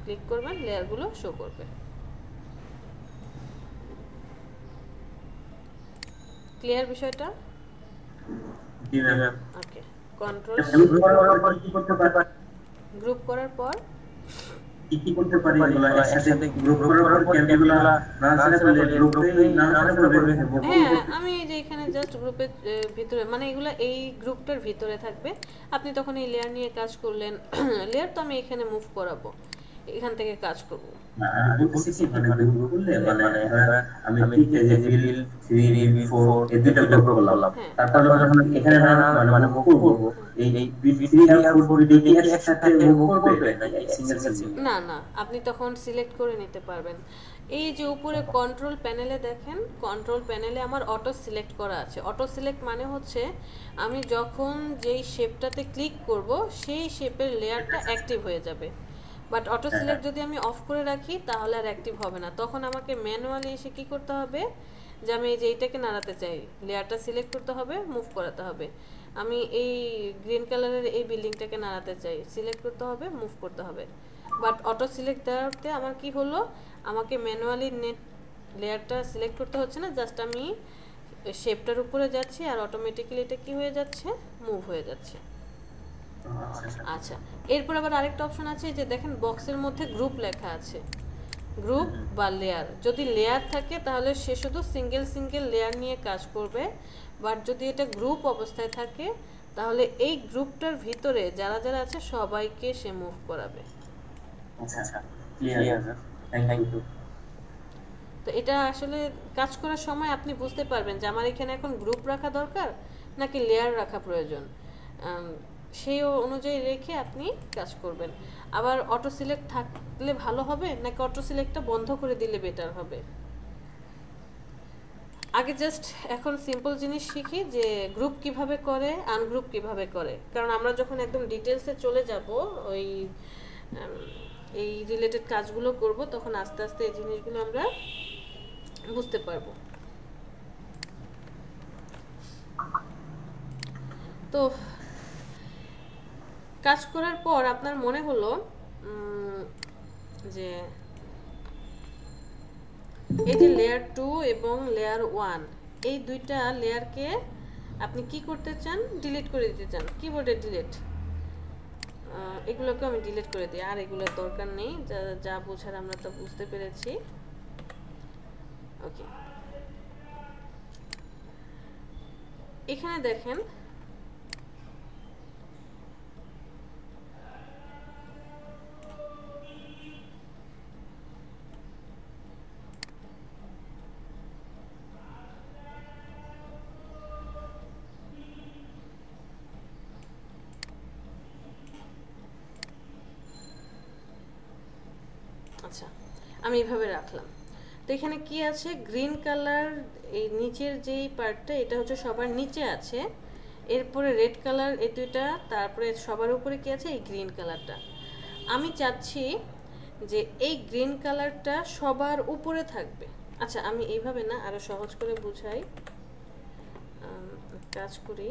ক্লিক করবেন, লেয়ারগুলো শো করবে। ক্লিয়ার বিষয়টা? জি ম্যাম। ওকে, কন্ট্রোল গ্রুপ করার পর কি করতে পারি এগুলা একসাথে গ্রুপ করার পর ক্যান্ডিগুলা না আসলে গ্রুপে না আসলে হ্যাঁ, আমি এই যে এখানে জাস্ট গ্রুপের ভিতরে, মানে এগুলা এই গ্রুপটার ভিতরে থাকবে। আপনি তখন এই লেয়ার নিয়ে কাজ করলেন, লেয়ার তো আমি এখানে মুভ করাবো, এখান থেকে কাজ করব। আমি বলতেছি কি মানে গ্রুপ করলে মানে আমি ঠিক যে রিল 3 4 এই দুটো গ্রুপ করলাম, তারপর যখন এখানে না মানে মুভ করব এই 3 আর 4 দুটো একসাথে মুভ করবে নাকি সিঙ্গেল সিঙ্গেল? না না, আপনি তখন সিলেক্ট করে নিতে পারবেন। এই যে উপরে কন্ট্রোল প্যানেলে দেখেন, কন্ট্রোল প্যানেলে আমার অটো সিলেক্ট করা আছে। অটো সিলেক্ট মানে হচ্ছে আমি যখন যেই শেপটাতে ক্লিক করব সেই শেপের লেয়ারটা অ্যাক্টিভ হয়ে যাবে। বাট অটো সিলেক্ট যদি আমি অফ করে রাখি তাহলে আর অ্যাক্টিভ হবে না, তখন আমাকে ম্যানুয়ালি এসে কি করতে হবে, যে আমি এই যে এইটাকে নাড়াতে চাই, লেয়ারটা সিলেক্ট করতে হবে, মুভ করাতে হবে। আমি এই গ্রিন কালারের এই বিল্ডিংটাকে নাড়াতে চাই, সিলেক্ট করতে হবে, মুভ করতে হবে। বাট অটো সিলেক্ট দেওয়াতে আমার কি হলো, আমাকে ম্যানুয়ালি লেয়ারটা সিলেক্ট করতে হচ্ছে না, জাস্ট আমি শেপটার উপরে যাচ্ছি আর অটোমেটিক্যালি এটা কি হয়ে যাচ্ছে, মুভ হয়ে যাচ্ছে। আচ্ছা, এরপর আবার আরেকটা অপশন আছে, যে দেখেন বক্সের মধ্যে গ্রুপ লেখা আছে, গ্রুপ বা লেয়ার। যদি লেয়ার থাকে তাহলে সে শুধু সিঙ্গেল সিঙ্গেল লেয়ার নিয়ে কাজ করবে, বাট যদি এটা গ্রুপ অবস্থায় থাকে তাহলে এই গ্রুপটার ভিতরে যারা যারা আছে সবাইকে সে মুভ করাবে। আচ্ছা ক্লিয়ার স্যার, থ্যাংক ইউ। তো এটা আসলে কাজ করার সময় আপনি বুঝতে পারবেন যে আমার এখানে এখন গ্রুপ রাখা দরকার নাকি লেয়ার রাখা প্রয়োজন, সেই অনুযায়ী রেখে আপনি কাজ করবেন। আবার অটো সিলেক্ট থাকলে ভালো হবে নাকি অটো সিলেক্টটা বন্ধ করে দিলে বেটার হবে? আগে জাস্ট এখন সিম্পল জিনিস শিখি যে গ্রুপ কিভাবে করে, আনগ্রুপ কিভাবে করে, কারণ আমরা যখন একদম ডিটেলসে চলে যাব ওই এই রিলেটেড কাজগুলো করব, তখন আস্তে আস্তে এই জিনিসগুলো আমরা বুঝতে পারবো। তো কাজ করার পর আপনার মনে হলো যে এই যে লেয়ার 2 এবং লেয়ার 1 এই দুইটা লেয়ারকে আপনি কি করতে চান, ডিলিট করে দিতে চান, কিবোর্ডে ডিলিট। এগুলোকে আমি ডিলিট করে দিই, আর এগুলোর দরকার নেই, যা বোঝার আমরা তো বুঝতে পেরেছি। ওকে, এখানে দেখেন আচ্ছা, আমি এইভাবে রাখলাম। তো এখানে কি আছে, গ্রিন কালার, এই নিচের যেই পার্টটা এটা হচ্ছে সবার নিচে আছে, এরপরে রেড কালার এই দুইটা, তারপরে সবার উপরে কি আছে, এই গ্রিন কালারটা। আমি চাচ্ছি যে এই গ্রিন কালারটা সবার উপরে থাকবে। আচ্ছা, আমি এইভাবে না, আরো সহজ করে বুঝাই, কাজ করি।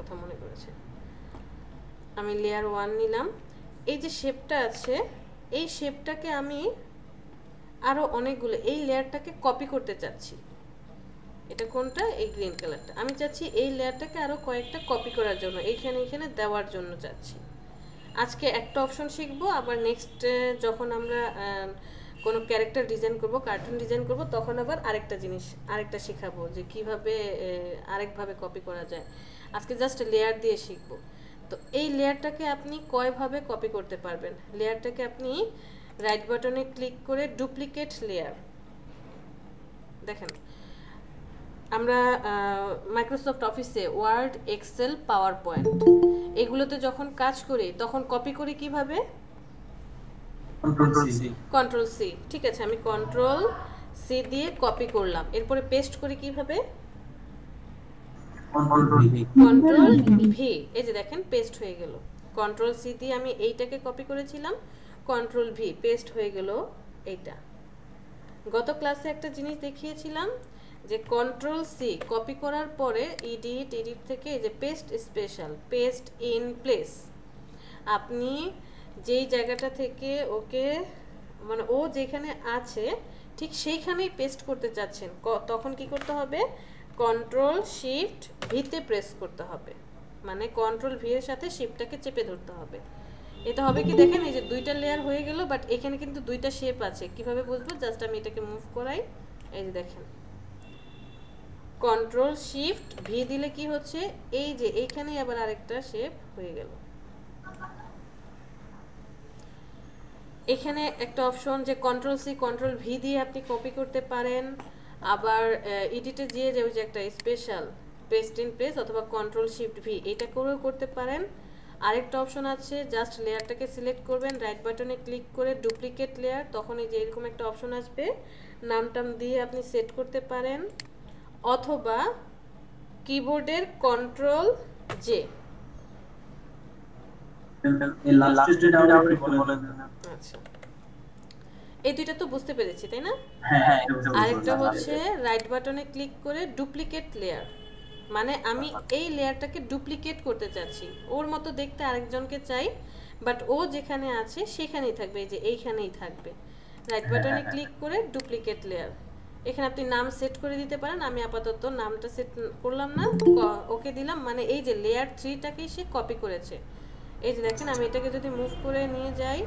কথা মনে করেছে। আমি লেয়ার 1 নিলাম। এই যে শেপটা আছে, এই শেপটাকে আমি আরো অনেকগুলো, এই লেয়ারটাকে কপি করতে চাচ্ছি। এটা কোনটা? এই গ্রিন কালারটা। আমি চাচ্ছি এই লেয়ারটাকে আরো কয়েকটা কপি করার জন্য, এইখানে দেওয়ার জন্য চাচ্ছি। আজকে একটা অপশন শিখবো, আবার নেক্সট যখন আমরা কোনো ক্যারেক্টার ডিজাইন করব, কার্টুন ডিজাইন করব, তখন আবার আরেকটা শেখাবো যে কিভাবে আরেকভাবে কপি করা যায়। আজকে জাস্ট লেয়ার দিয়ে শিখবো। তো এই লেয়ারটাকে আপনি কয়ভাবে কপি করতে পারবেন? লেয়ারটাকে আপনি রাইট বাটনে ক্লিক করে ডুপ্লিকেট লেয়ার, দেখেন আমরা মাইক্রোসফট অফিসে ওয়ার্ড, এক্সেল, পাওয়ার পয়েন্ট এগুলোতে যখন কাজ করি তখন কপি করি কিভাবে? Control C. ঠিক আছে, আমি কন্ট্রোল সি দিয়ে কপি করলাম। এরপরে পেস্ট করি কিভাবে? Control V. এই যে দেখেন পেস্ট হয়ে গেল। কন্ট্রোল সি দিয়ে আমি এইটাকে কপি করেছিলাম, কন্ট্রোল ভি, পেস্ট হয়ে গেল এইটা। গত ক্লাসে একটা জিনিস দেখিয়েছিলাম যে কন্ট্রোল সি কপি করার পরে এডিট থেকে এই যে paste special, paste in place, আপনি যেই জায়গাটা থেকে ওকে মানে ও যেখানে আছে ঠিক সেইখানেই পেস্ট করতে চাচ্ছেন, তখন কি করতে হবে? কন্ট্রোল শিফট ভিতে প্রেস করতে হবে, মানে কন্ট্রোল ভি এর সাথে শিফটটাকে চেপে ধরতে হবে। এটা হবে কি দেখেন, এই যে দুইটা লেয়ার হয়ে গেল, বাট এখানে কিন্তু দুইটা শেপ আছে। কিভাবে বুঝবো? জাস্ট আমি এটাকে মুভ করাই, এই যে দেখেন কন্ট্রোল শিফট ভি দিলে কি হচ্ছে, এই যে এইখানে আবার আরেকটা শেপ হয়ে গেল। এখানে একটা অপশন যে কন্ট্রোল সি কন্ট্রোল ভি দিয়ে আপনি কপি করতে পারেন। আবার এডিটে গিয়ে যে ওই যে একটা স্পেশাল পেস্ট ইন প্লেস অথবা কন্ট্রোল শিফট ভি এটা করেও করতে পারেন। আরেকটা অপশন আছে, জাস্ট লেয়ারটাকে সিলেক্ট করবেন, রাইট বাটনে ক্লিক করে ডুপ্লিকেট লেয়ার, তখন এই যে এরকম একটা অপশন আসবে, নামটাম দিয়ে আপনি সেট করতে পারেন। অথবা কিবোর্ডের কন্ট্রোল জে। আচ্ছা, এই দুইটা তো বুঝতে পেরেছি তাই না? আরেকটা হচ্ছে রাইট বাটনে ক্লিক করে ডুপ্লিকেট লেয়ার, মানে আমি এই লেয়ারটাকে ডুপ্লিকেট করতে চাচ্ছি, ওর মতো দেখতে আরেকজনকে চাই, বাট ও যেখানে আছে সেখানেই থাকবে, এই যে এইখানেই থাকবে। রাইট বাটনে ক্লিক করে ডুপ্লিকেট লেয়ার, এখানে আপনি নাম সেট করে দিতে পারেন। আমি আপাতত নামটা সেট করলাম না, ওকে দিলাম, মানে এই যে লেয়ার 3টাকেই সে কপি করেছে। এই যে দেখেন আমি এটাকে যদি মুভ করে নিয়ে যাই,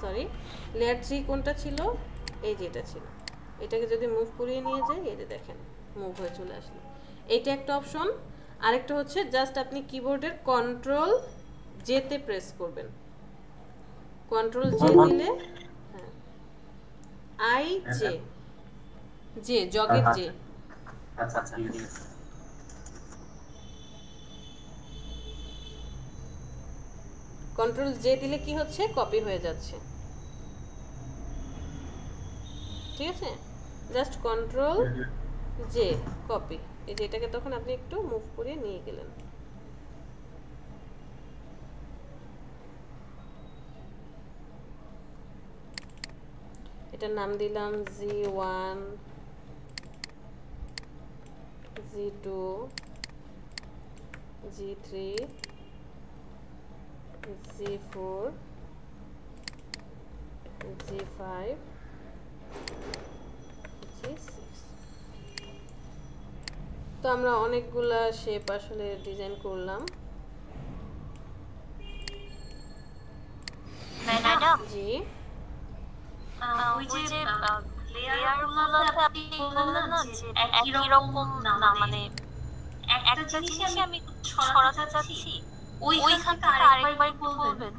সরি লেয়ার 3 কোনটা ছিল? এই যে এটা ছিল। এটাকে যদি মুভ করিয়ে নিয়ে যাই, এই যে দেখেন মুভ হয়ে চলে আসলো। এইটা একটা অপশন। আরেকটা হচ্ছে জাস্ট আপনি কিবোর্ডের কন্ট্রোল জেতে প্রেস করবেন। কন্ট্রোল জে দিলে হ্যাঁ আই জে জগের জে। আচ্ছা কন্ট্রোল জে দিলে কি হচ্ছে? কপি হয়ে যাচ্ছে। ঠিক আছে, জাস্ট কন্ট্রোল জে কপি। এই যে এটাকে তখন আপনি একটু মুভ করে নিয়ে গেলেন। এটার নাম দিলাম G1, G2, G3, G4, G5, G6। তো আমরা অনেকগুলা শেপ আসলে ডিজাইন করলাম। ম্যাডাম জি, ওই যে লেয়ারগুলোতে আপনি বললেন না যে একই রকম না, মানে একটা জিনিসই আমি সরাতে চাচ্ছি, ওইখান থেকে আরেকবার বলবেন।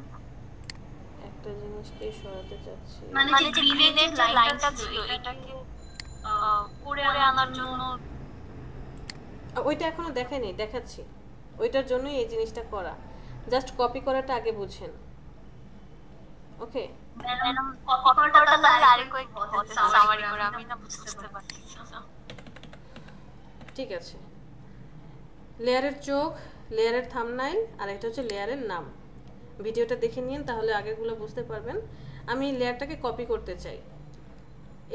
একটা জিনিসকে সরাতে চাচ্ছি, মানে যে গ্রিনের যে লাইনটা ছিল এটাকে করে আনার জন্য। ওইটা এখনো দেখাইনি, দেখাচ্ছি। ওইটার জন্যই এই জিনিসটা করা, জাস্ট কপি করাটা আগে বুঝেন। ওকে ম্যাডাম কপিটা তাহলে আরেকবার সামারি করে আমি না বুঝতে পারছি না। ঠিক আছে, লেয়ারের চোখ, লেয়ারের থাম্বনেইল, আর এটা হচ্ছে লেয়ারের নাম। ভিডিওটা দেখে নিন, তাহলে আগেরগুলো বুঝতে পারবেন। আমি লেয়ারটাকে কপি করতে চাই,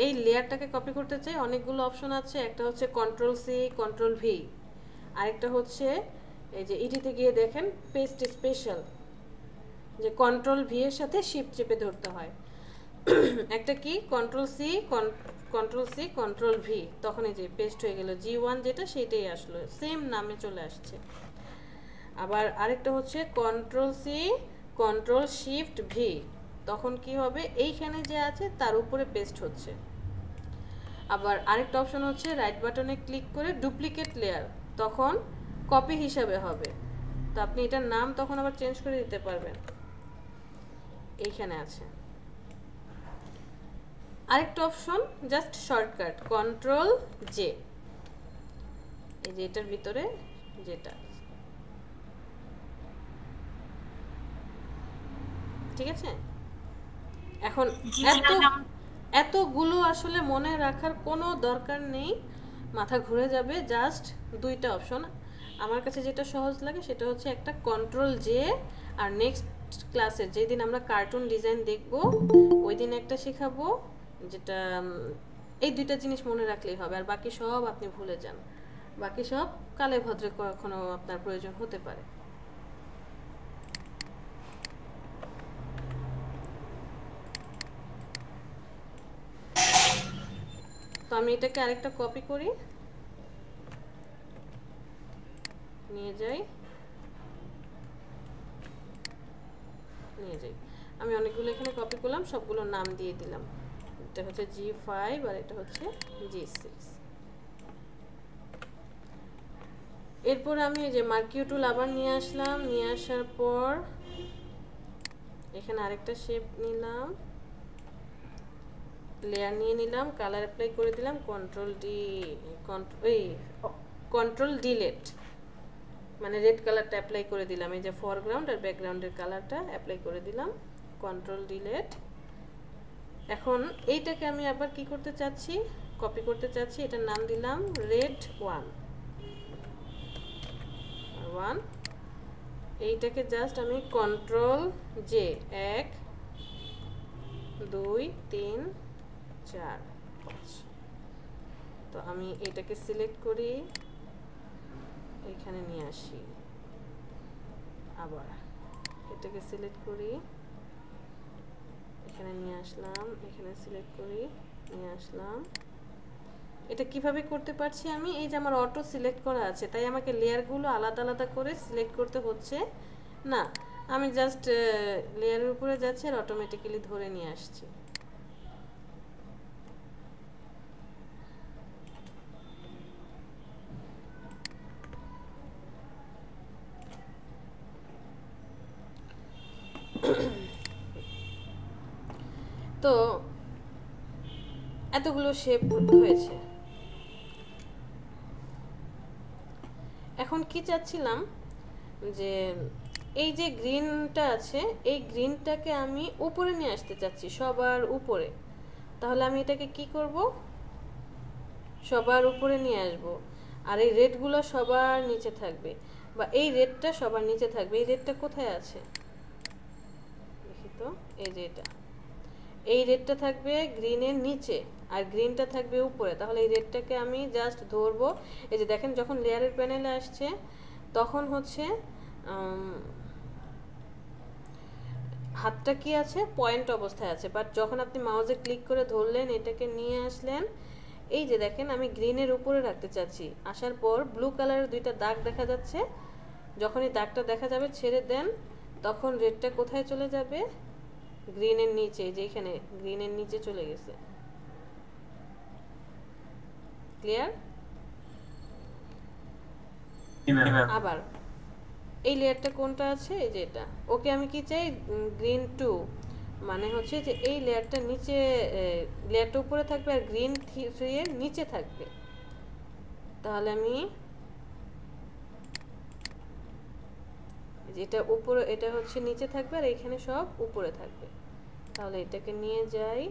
এই লেয়ারটাকে কপি করতে চাই। অনেকগুলো অপশন আছে, একটা হচ্ছে কন্ট্রোল সি কন্ট্রোল ভি, আরেকটা হচ্ছে এই যে ইডিতে গিয়ে দেখেন পেস্ট স্পেশাল, যে কন্ট্রোল ভি এর সাথে শিফট চেপে ধরতে হয়। একটা কি কন্ট্রোল সি কন্ট্রোল ভি, তখন এই যে পেস্ট হয়ে গেল, G1 যেটা সেটাই আসলো, সেম নামে চলে আসছে। আবার আরেকটা হচ্ছে control C control shift V, তখন কি হবে এইখানে যে আছে তার উপরে পেস্ট হচ্ছে। আবার আরেকটা অপশন হচ্ছে রাইট বাটনে ক্লিক করে ডুপ্লিকেট লেয়ার, তখন কপি হিসাবে হবে। তো আপনি এটার নাম তখন আবার চেঞ্জ করে দিতে পারবেন, এইখানে আছে। আরেকটা option just shortcut control J, এই যে এটার ভিতরে যেটা, ঠিক আছে। এখন এতগুলো আসলে মনে রাখার কোনো দরকার নেই, মাথা ঘুরে যাবে। জাস্ট দুইটা অপশন আমার কাছে যেটা সহজ লাগে সেটা হচ্ছে একটা কন্ট্রোল জে, আর নেক্সট ক্লাসে যেদিন আমরা কার্টুন ডিজাইন দেখব ওই দিন একটা শেখাবো, যেটা এই দুইটা জিনিস মনে রাখলেই হবে, আর বাকি সব আপনি ভুলে যান। বাকি সব কালে ভদ্রে কখনো আপনার প্রয়োজন হতে পারে। তো আমি এটাকে আরেকটা কপি করি, নিয়ে যাই। আমি অনেকগুলো এখানে কপি করলাম, সবগুলোর নাম দিয়ে দিলাম। এটা হচ্ছে G5 আর এটা হচ্ছে G6। এরপর আমি এই যে মার্কিউ টুল আবার নিয়ে আসলাম, নিয়ে আসার পর এখানে আরেকটা শেপ নিলাম, লেয়ার নিয়ে নিলাম, কালার অ্যাপ্লাই করে দিলাম, কন্ট্রোল ডিলেট, মানে রেড কালারটা অ্যাপ্লাই করে দিলাম, এই যে ফরগ্রাউন্ড আর ব্যাকগ্রাউন্ডের কালারটা অ্যাপ্লাই করে দিলাম, কন্ট্রোল ডিলেট। এখন এইটাকে আমি আবার কি করতে চাচ্ছি, কপি করতে চাচ্ছি, এটার নাম দিলাম রেড 1। এইটাকে জাস্ট আমি কন্ট্রোল জে 1 2 3 4 5, তো আমি এটাকে সিলেক্ট করি, এখানে নিয়ে আসি, আবার এটাকে সিলেক্ট করি, এখানে নিয়ে আসলাম, এখানে সিলেক্ট করি, নিয়ে আসলাম। এটা কিভাবে করতে পারছি আমি, এই যে আমার অটো সিলেক্ট করা আছে, তাই আমাকে লেয়ারগুলো আলাদা আলাদা করে সিলেক্ট করতে হচ্ছে না, আমি জাস্ট লেয়ারের উপরে যাচ্ছি আর অটোমেটিক্যালি ধরে নিয়ে আসছি। তো এতগুলো শেপ হয়েছে। এখন কি চাচ্ছিলাম যে এই যে গ্রিনটা আছে, এই গ্রিনটাকে আমি উপরে নিয়ে আসতে চাচ্ছি, সবার উপরে। তাহলে আমি এটাকে কি করব, সবার উপরে নিয়ে আসব, আর এই রেডগুলো সবার নিচে থাকবে, বা এই রেডটা সবার নিচে থাকবে। এই রেডটা কোথায় আছে দেখি তো, এই যে এটা, এই রেডটা থাকবে গ্রিনের নিচে আর গ্রিনটা থাকবে উপরে। তাহলে এই রেডটাকে আমি জাস্ট ধরবো, এই যে দেখেন যখন লেয়ারের প্যানেলে আসছে তখন হচ্ছে হাতটা কি আছে, পয়েন্ট অবস্থায় আছে, বাট যখন আপনি মাউসে ক্লিক করে ধরলেন, এটাকে নিয়ে আসলেন, এই যে দেখেন আমি গ্রিনের উপরে রাখতে চাচ্ছি, আসার পর ব্লু কালারের দুইটা দাগ দেখা যাচ্ছে, যখনই দাগটা দেখা যাবে ছেড়ে দেন, তখন রেডটা কোথায় চলে যাবে, গ্রিনের নিচে, যেখানে গ্রিনের নিচে চলে গেছে। ক্লিয়ার? আবার এই লেয়ারটা কোনটা আছে, এই যে এটা, ওকে আমি কি চাই, গ্রিন 2, মানে হচ্ছে যে এই লেয়ারটা নিচে, লেয়ারটা উপরে থাকবে আর গ্রিন 3 এর নিচে থাকবে। তাহলে আমি যেটা উপরে, এটা হচ্ছে নিচে থাকবে আর এখানে সব উপরে থাকবে। তাহলে এটাকে নিয়ে যাই,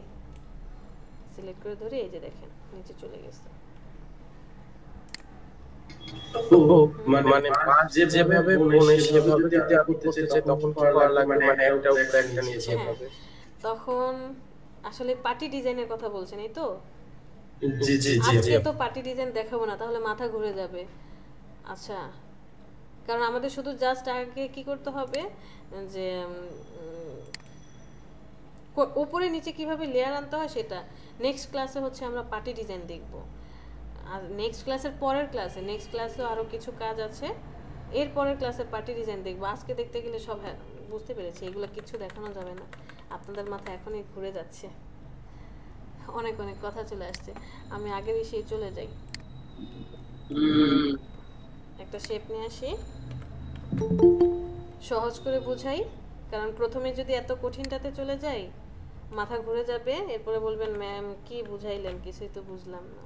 সিলেক্ট করে ধরে, এই যে দেখেন নিচে চলে গেছে। মানে যেভাবে বনে সেভাবে যদি আমি করতে চাই তখন করা লাগবে, মানে একটা উপরে একটা নিচে হবে। তখন আসলে পার্টি ডিজাইনের কথা বলছেন, এই তো? জি জি জি। আজকে তো পার্টি ডিজাইন দেখাবো না, তাহলে মাথা ঘুরে যাবে। আচ্ছা, কারণ আমাদের শুধু জাস্ট আগে কি করতে হবে যে উপরে নিচে কিভাবে লেয়ার আনতে হয় সেটা নেক্সট ক্লাসে হচ্ছে আমরা পার্টি ডিজাইন দেখব। আর নেক্সট ক্লাসের পরের ক্লাসে নেক্সট ক্লাসেও আরও কিছু কাজ আছে, এর পরের ক্লাসে পার্টি ডিজাইন দেখব। আজকে দেখতে গেলে সব বুঝতে পেরেছি, এগুলো কিছু দেখানো যাবে না, আপনাদের মাথা এখনই ঘুরে যাচ্ছে, অনেক অনেক কথা চলে আসছে। আমি আগের বিষয়ে চলে যাই, একটা শেপ নিয়ে আসি, সহজ করে বুঝাই, কারণ প্রথমে যদি এত কঠিনটাতে চলে যাই মাথা ঘুরে যাবে, এরপরে বলবেন ম্যাম কি বুঝাইলেন, কিছুই তো বুঝলাম না।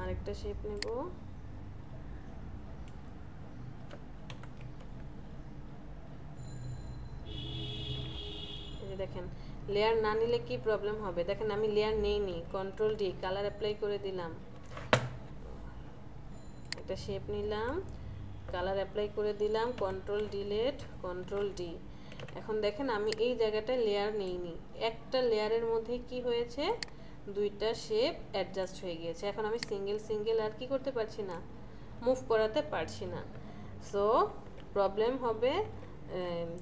আরেকটা শেপ নেব, দেখেন লেয়ার না নিলে কি প্রবলেম হবে। দেখেন আমি লেয়ার নেইনি, কন্ট্রোল ডি কালার অ্যাপ্লাই করে দিলাম, একটা শেপ নিলাম, কালার অ্যাপ্লাই করে দিলাম, কন্ট্রোল ডিলিট, কন্ট্রোল ডি। এখন দেখেন আমি এই জায়গাটায় লেয়ার নেইনি, একটা লেয়ারের মধ্যে কি হয়েছে, দুইটা শেপ অ্যাডজাস্ট হয়ে গিয়েছে। এখন আমি সিঙ্গেল সিঙ্গেল আর কি করতে পারছি না, মুভ করাতে পারছি না। সো প্রবলেম হবে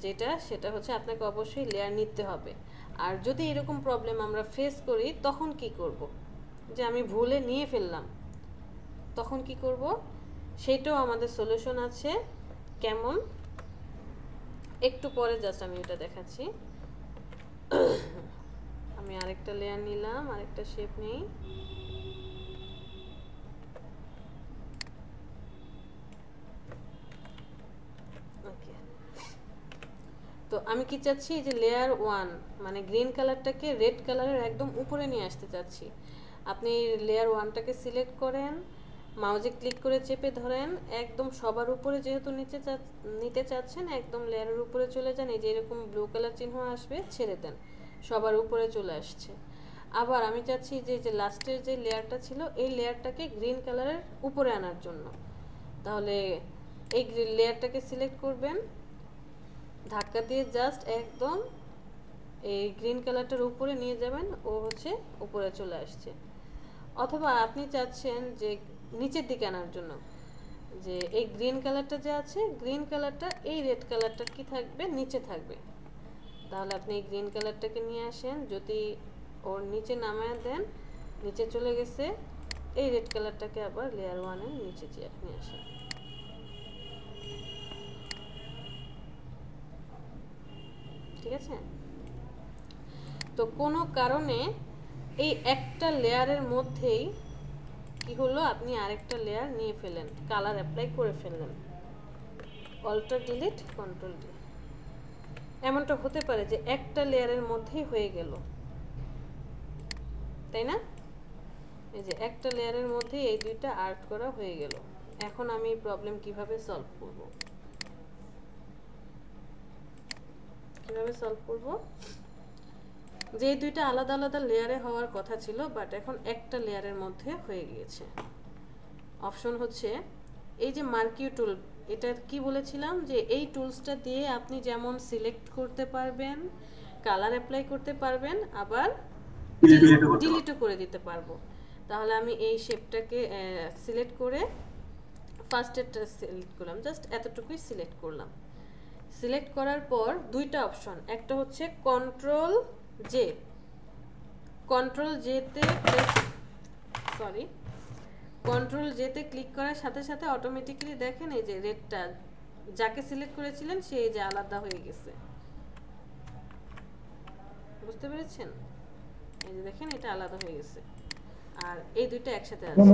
যেটা, সেটা হচ্ছে আপনাকে অবশ্যই লেয়ার নিতে হবে। আর যদি এরকম প্রবলেম আমরা ফেস করি তখন কি করব, যে আমি ভুলে নিয়ে ফেললাম, তখন কি করব সেটাও আমাদের সলিউশন আছে। কেমন, একটু পরে জাস্ট আমি এটা দেখাচ্ছি। আমি আরেকটা লেয়ার নিলাম, আরেকটা শেপ নেই, ওকে। তো আমি কি চাচ্ছি, যে লেয়ার 1 মানে গ্রিন কালারটাকে রেড কালারের একদম উপরে নিয়ে আসতে চাচ্ছি। আপনি লেয়ার 1টাকে সিলেক্ট করেন, মাউসে ক্লিক করে চেপে ধরেন, একদম সবার উপরে যেহেতু নিতে চাচ্ছেন একদম লেয়ারের উপরে চলে যান, এই যে এরকম ব্লু কালার চিহ্ন আসবে, ছেড়ে দেন, সবার উপরে চলে আসছে। আবার আমি চাচ্ছি যে লাস্টের যে লেয়ারটা ছিল এই লেয়ারটাকে গ্রিন কালারের উপরে আনার জন্য, তাহলে এই লেয়ারটাকে সিলেক্ট করবেন, ধাক্কা দিয়ে জাস্ট একদম এই গ্রিন কালারটার উপরে নিয়ে যাবেন, ও হচ্ছে উপরে চলে আসছে। অথবা আপনি চাচ্ছেন যে নিচের দিকে আনার জন্য, যে এই গ্রিন কালারটা যে আছে, গ্রিন কালারটা এই রেড কালারটা কি থাকবে, নিচে থাকবে, তাহলে আপনি এই গ্রিন কালারটাকে নিয়ে আসেন, যদি ওর নিচে নামায় দেন, নিচে চলে গেছে, এই রেড কালারটাকে আবার লেয়ার 1 এর নিচে নিয়ে আসেন। ঠিক আছে? তো কোনো কারণে এই একটা লেয়ারের মধ্যেই কি হলো, আপনি আরেকটা লেয়ার নিয়ে ফেলেন, কালার অ্যাপ্লাই করে ফেললেন, অল্টার ডিলিট কন্ট্রোল ডি। এমনটা হতে পারে যে একটা লেয়ারের মধ্যেই হয়ে গেল, তাই না? এই যে একটা লেয়ারের মধ্যেই এই দুইটা আর্ট করা হয়ে গেল। এখন আমি প্রবলেম কিভাবে সলভ করব, যে দুইটা আলাদা আলাদা লেয়ারে হওয়ার কথা ছিল, বাট এখন একটা লেয়ারের মধ্যে হয়ে গিয়েছে। অপশন হচ্ছে এই যে মার্কিউ টুল, এটা কি বলেছিলাম, যে এই টুলসটা দিয়ে আপনি যেমন সিলেক্ট করতে পারবেন, কালার অ্যাপ্লাই করতে পারবেন, আবার ডিলিটও করে দিতে পারবো। তাহলে আমি এই শেপটাকে সিলেক্ট করে ফার্স্টেরটা সিলেক্ট করলাম, জাস্ট এতটুকুই সিলেক্ট করলাম। সিলেক্ট করার পর দুইটা অপশন, একটা হচ্ছে কন্ট্রোল জেতে ক্লিক করার সাথে সাথে অটোমেটিক্যালি দেখেন এই যে রেডটা যাকে সিলেক্ট করেছিলেন সে এই যে আলাদা হয়ে গেছে, বুঝতে পেরেছেন? এই যে দেখেন এটা আলাদা হয়ে গেছে, আর এই দুইটা একসাথে আছে।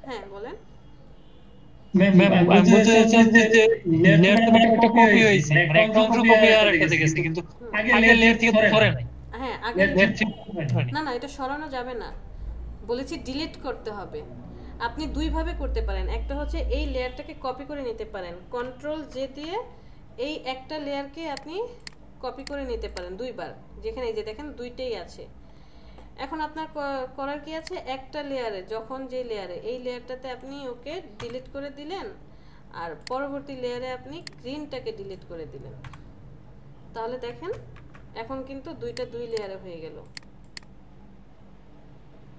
হ্যাঁ বলেন। না না, এটা সরানো যাবে না, বলেছি ডিলিট করতে হবে। আপনি দুইভাবে করতে পারেন, একটা হচ্ছে এই লেয়ারটাকে কপি করে নিতে পারেন, কন্ট্রোল জে দিয়ে এই একটা লেয়ারকে আপনি কপি করে নিতে পারেন দুইবার, যেখানে এই যে দেখেন দুইটাই আছে। এখন আপনার করার কি আছে, একটা লেয়ারে যখন যে লেয়ারে এই লেয়ারটাতে আপনি ওকে ডিলিট করে দিলেন, আর পরবর্তী লেয়ারে আপনি গ্রিনটাকে ডিলিট করে দিলেন। তাহলে দেখেন এখন কিন্তু দুইটা দুই লেয়ারে হয়ে গেল।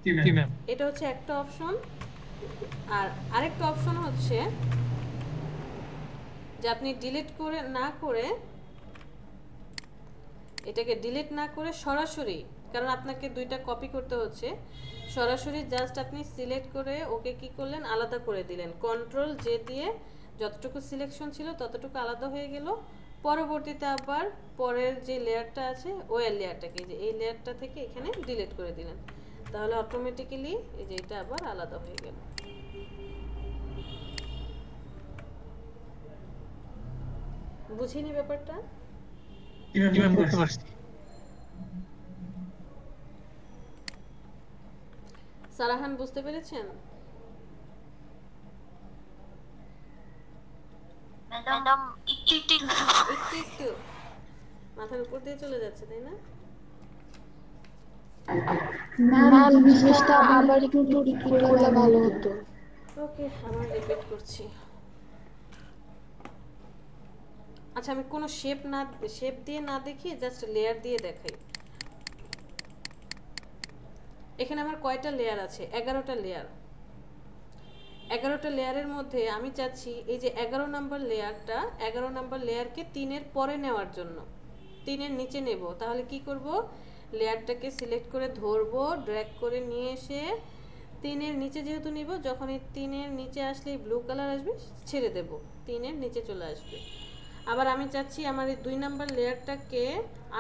জি ম্যাম। এটা হচ্ছে একটা অপশন। আর আরেকটা অপশন হচ্ছে যে আপনি ডিলিট করে না করে, এটাকে ডিলিট না করে সরাসরি, কারণ আপনাকে দুইটা কপি করতে হচ্ছে, সরাসরি জাস্ট আপনি সিলেক্ট করে ওকে কি করলেন, আলাদা করে দিলেন। কন্ট্রোল জে দিয়ে যতটুকু সিলেকশন ছিল ততটুকু আলাদা হয়ে গেল। পরবর্তীতে আবার পরের যে লেয়ারটা আছে ওই লেয়ারটাকে, যে এই লেয়ারটা থেকে এখানে ডিলিট করে দিলেন, তাহলে অটোমেটিক্যালি এই যে এটা আবার আলাদা হয়ে গেল। বুঝিনি ব্যাপারটা? জি ম্যাম, বুঝতে পারছি। সারাহান বুঝতে পেরেছেন? ম্যাডাম একটু একটু মাথার উপর দিয়ে চলে যাচ্ছে, তাই না? ম্যাম জিনিসটা আবার একটু রিপিট করলে ভালো হতো। ওকে, আবার রিপিট করছি। আচ্ছা, আমি কোনো শেপ দিয়ে না দেখিয়ে জাস্ট লেয়ার দিয়ে দেখাই। এখানে আমার কয়টা লেয়ার আছে? 11টা লেয়ার। 11টা লেয়ারের মধ্যে আমি চাচ্ছি এই যে 11 নম্বর লেয়ারটা, 11 নম্বর লেয়ারকে 3-এর পরে নেওয়ার জন্য 3-এর নিচে নেব। তাহলে কি করব, লেয়ারটাকে সিলেক্ট করে ধরবো, ড্র্যাগ করে নিয়ে এসে 3-এর নিচে যেহেতু নিব, যখন এই 3-এর নিচে আসলে ব্লু কালার আসবে ছেড়ে দেব, 3-এর নিচে চলে আসবে। আবার আমি চাচ্ছি আমার এই 2 নম্বর লেয়ারটাকে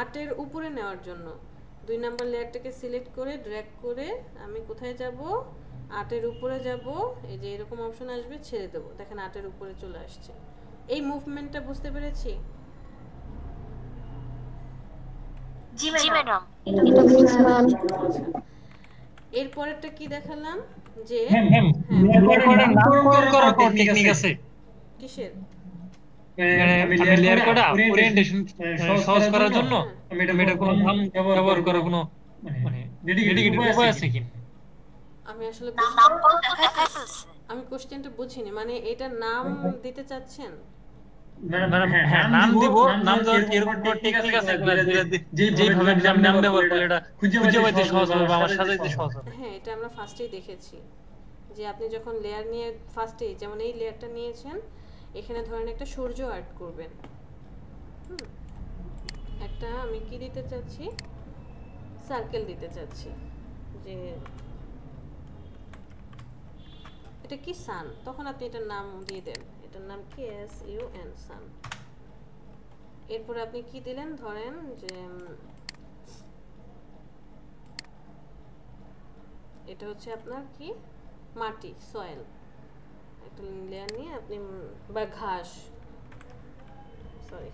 8-এর উপরে নেওয়ার জন্য 2 নম্বর লেয়ারটাকে সিলেক্ট করে ড্র্যাগ করে আমি কোথায় যাব, 8-এর উপরে যাব। এই যে এরকম অপশন আসবে, ছেড়ে দেব, দেখেন 8-এর উপরে চলে আসছে। এই মুভমেন্টটা বুঝতে পেরেছি? জি ম্যাডাম। এরপরেরটা কি দেখালাম যে ম্যাম, লেয়ার নামকরণ করার টেকনিক আছে। কিসের? আমি লেয়ার কোডা ওরিয়েন্টেশন সহজ করার জন্য আমি এটা কোনো নাম ব্যবহার করার কোনো মানে ডেডিকেটেড উপায় আছে কি? আমি আসলে নাম বল দেখাই ফেলছে। আমি কোশ্চেনটা বুঝিনি, মানে এটা নাম দিতে চাচ্ছেন? ম্যাডাম হ্যাঁ, নাম দিব। নাম দেওয়ার এরকম কোনো টেকনিক আছে যেভাবে নাম ব্যবহার করলে এটা খুঁজে পাইতে সহজ হবে বা আমার সাজাইতে সহজ হবে? হ্যাঁ, এটা আমরা ফার্স্টেই দেখেছি যে আপনি যখন লেয়ার নিয়ে ফার্স্টেই, যেমন এই লেয়ারটা নিয়েছেন, এখানে ধরেন একটা সূর্য আর্ট করবেন। একটা আমি কি দিতে চাচ্ছি, সার্কেল দিতে চাচ্ছি, যে এটা কি সান, তখন আপনি এটার নাম দিয়ে দেন, এটার নাম কি SUN, সান। এরপর আপনি কি দিলেন, ধরেন যে এটা হচ্ছে আপনার কি মাটি, সয়েল। একটা লেয়ার নিয়ে আপনি, বা ঘাস, সরি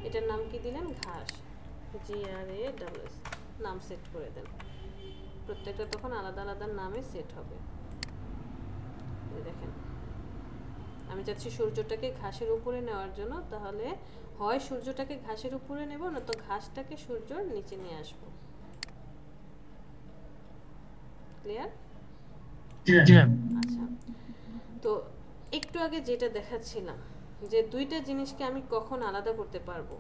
এটার নাম কি দিলেন, ঘাস, GRASS নাম সেট করে দেন। প্রত্যেকটা তখন আলাদা আলাদা নামে সেট হবে। দেখেন আমি চাচ্ছি সূর্যটাকে ঘাসের উপরে নেওয়ার জন্য, তাহলে হয় সূর্যটাকে ঘাসের উপরে নেব, না তো ঘাসটাকে সূর্যের নিচে নিয়ে আসবো। ক্লিয়ার? আচ্ছা, তো একটু আগে যেটা দেখাচ্ছিলাম যে দুইটা জিনিসকে আমি কখন আলাদা করতে পারবো,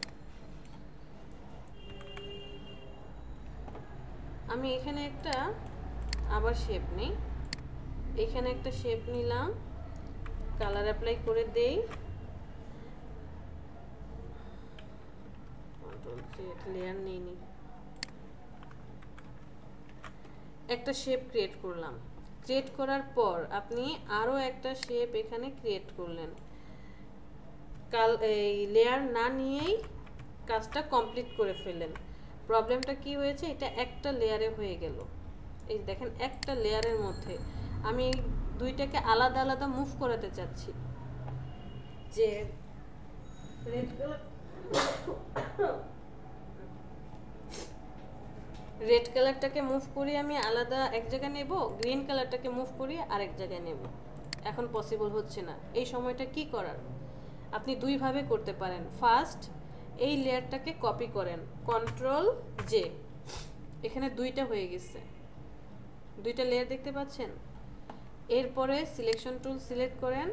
আমি এখানে একটা আবার শেপ নিই, এখানে একটা শেপ নিলাম, কালার অ্যাপ্লাই করে দেই, কন্ট্রোল জেড, লেয়ার নিইনি, একটা শেপ ক্রিয়েট করলাম। ক্রিয়েট করার পর আপনি আরো একটা শেপ এখানে ক্রিয়েট করলেন, এই লেয়ার না নিয়েই কাজটা কমপ্লিট করে ফেললেন। প্রবলেমটা কি হয়েছে, এটা একটা লেয়ারে হয়ে গেল। এই দেখেন একটা লেয়ারের মধ্যে আমি দুইটাকে আলাদা আলাদা মুভ করাতে চাচ্ছি, যে রেড কালারটাকে মুভ করি আমি আলাদা এক জায়গায় নেব, গ্রিন কালারটাকে মুভ করি আরেক জায়গায় নেব। এখন পসিবল হচ্ছে না। এই সময়টা কি করার, আপনি দুইভাবে করতে পারেন। ফার্স্ট এই লেয়ারটাকে কপি করেন, কন্ট্রোল জে, এখানে দুইটা হয়ে গেছে, দুইটা লেয়ার দেখতে পাচ্ছেন। এরপরে সিলেকশন টুল সিলেক্ট করেন,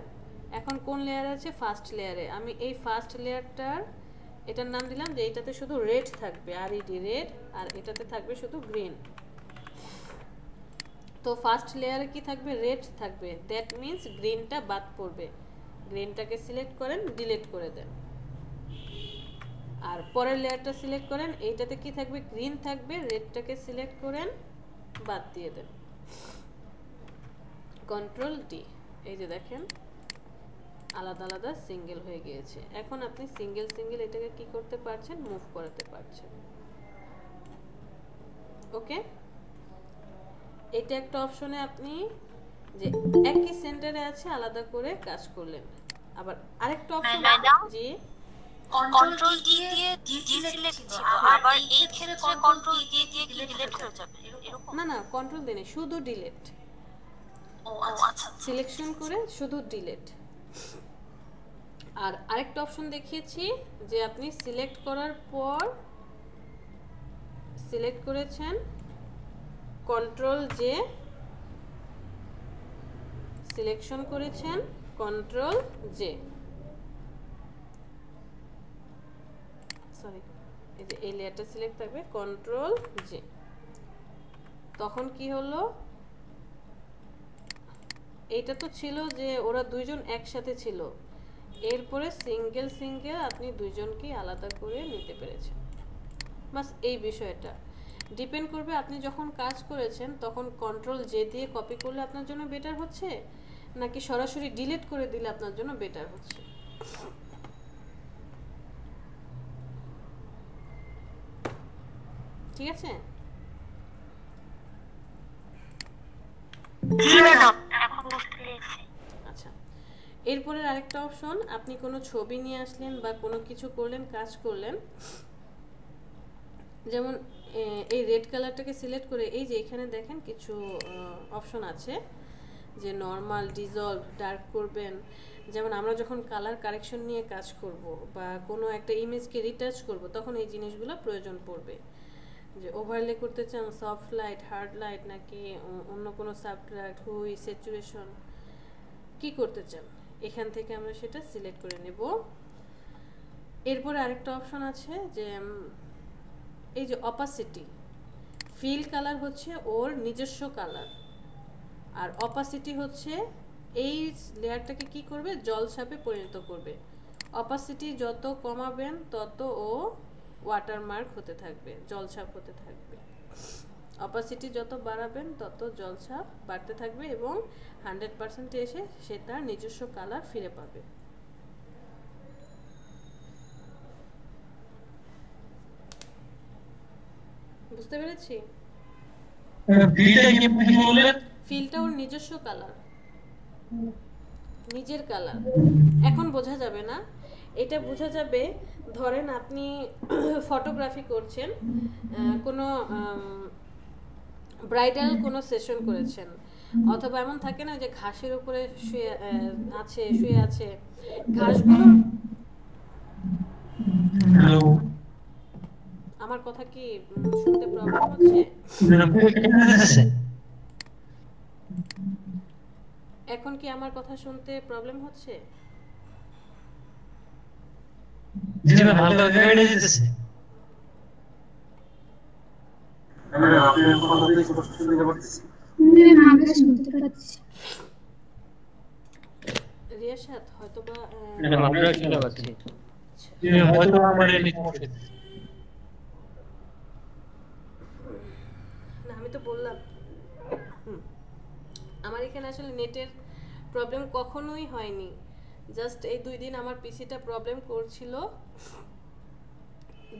এখন কোন লেয়ার আছে? ফার্স্ট লেয়ারে। আমি এই ফার্স্ট লেয়ারটার এটার নাম দিলাম যে এটাতে শুধু রেড থাকবে, RED রেড, আর এটাতে থাকবে শুধু গ্রিন। তো ফার্স্ট লেয়ারে কি থাকবে? রেড থাকবে, দ্যাট মিন্স গ্রিনটা বাদ পড়বে। গ্রিনটাকে সিলেক্ট করেন, ডিলিট করে দেন। আর পরের লেয়ারটা সিলেক্ট করেন, এইটাতে কি থাকবে? গ্রিন থাকবে, রেডটাকে সিলেক্ট করেন, বাদ দিয়ে দেন। কন্ট্রোল ডি, এই যে দেখেন আলাদা আলাদা সিঙ্গেল হয়ে গিয়েছে। এখন আপনি সিঙ্গেল সিঙ্গেল এটাকে কি করতে পারছেন? মুভ করাতে পারছেন। ওকে, এটা একটা অপশনে আপনি যে একই সেন্টারে আছে আলাদা করে কাজ করলেন। আবার আরেকটা অপশন, জি কন্ট্রোল ডি দিয়ে ডিসিলেক্ট ছিল, আবার এই ক্ষেত্রে কন্ট্রোল ডি দিয়ে কি ডিলিট হয়ে যাবে এরকম? না না, কন্ট্রোল দেন, শুধু ডিলিট। ও আচ্ছা, সিলেকশন করে শুধু ডিলিট। আর আরেকটা অপশন দেখিয়েছি যে আপনি সিলেক্ট করার পর সিলেক্ট করেছেন, কন্ট্রোল জে, সিলেকশন করেছেন, কন্ট্রোল জে, সরি এই যে এই লেয়ারটা সিলেক্ট থাকবে, কন্ট্রোল জে। তখন কি হলো? এইটা তো ছিল যে ওরা দুইজন একসাথে ছিল, এরপরে সিঙ্গেল সিঙ্গেল আপনি দুইজনকে আলাদা করে নিতে পেরেছেন। বাস এই বিষয়টা ডিপেন্ড করবে আপনি যখন কাজ করেছেন তখন কন্ট্রোল জে দিয়ে কপি করলে আপনার জন্য বেটার হচ্ছে নাকি সরাসরি ডিলিট করে দিলে আপনার জন্য বেটার হচ্ছে। ঠিক আছে? আচ্ছা, এরপরে আরেকটা অপশন, আপনি কোনো ছবি নিয়ে আসলেন বা কোনো কিছু করলেন, কাজ করলেন, যেমন এই রেড কালারটাকে সিলেক্ট করে এই যে এখানে দেখেন কিছু অপশন আছে যে নরমাল, ডিসলভ, ডার্ক করবেন। যেমন আমরা যখন কালার কারেকশন নিয়ে কাজ করব বা কোনো একটা ইমেজকে রিটাচ করব তখন এই জিনিসগুলো প্রয়োজন পড়বে। যে ওভারলে করতে চান সফট লাইট, হার্ড লাইট, নাকি অন্য কোনো সাবট্রাক্ট, হুই, স্যাচুরেশন, কি করতে চান, এখান থেকে আমরা সেটা সিলেক্ট করে নেব। এরপরে আরেকটা অপশন আছে যে এই যে অপাসিটি, ফিল কালার হচ্ছে ওর নিজস্ব কালার, আর অপাসিটি হচ্ছে এই লেয়ারটাকে কি করবে? জলছাপে পরিণত করবে। অপাসিটি যত কমাবেন তত ও ওয়াটারমার্ক হতে থাকবে, জলছাপ হতে থাকবে। অপাসিটি যত বাড়াবেন তত জলছাপ বাড়তে থাকবে এবং 100% এসে সে তার নিজস্ব কালার ফিরে পাবে। বুঝতে পেরেছি? ফিলটা ওর নিজস্ব কালার, নিজের কালার। এখন বোঝা যাবে না, এটা বোঝা যাবে ধরেন আপনি ফটোগ্রাফি করছেন, কোনো ব্রাইডাল কোনো সেশন করেছেন, অথবা এমন থাকে না যে ঘাসের উপরে শুয়ে আছে ঘাসগুলো। আমার কথা কি শুনতে প্রবলেম হচ্ছে? এখন কি আমার কথা শুনতে প্রবলেম হচ্ছে? জি ভাই, ভালো গাইড দিতেছে। আমরা আপনার কথা তো স্পষ্ট শুনতে পাচ্ছি। আমরা শুনতে পাচ্ছি। রিয়াসাত হয়তোবা আমরা শুনতে পাচ্ছি। হয়তো আমার এই সমস্যা। না, আমি তো বললাম আমার এখানে আসলে নেটের প্রবলেম কখনোই হয়নি, জাস্ট এই 2 দিন আমার পিসিটা প্রবলেম করছিল,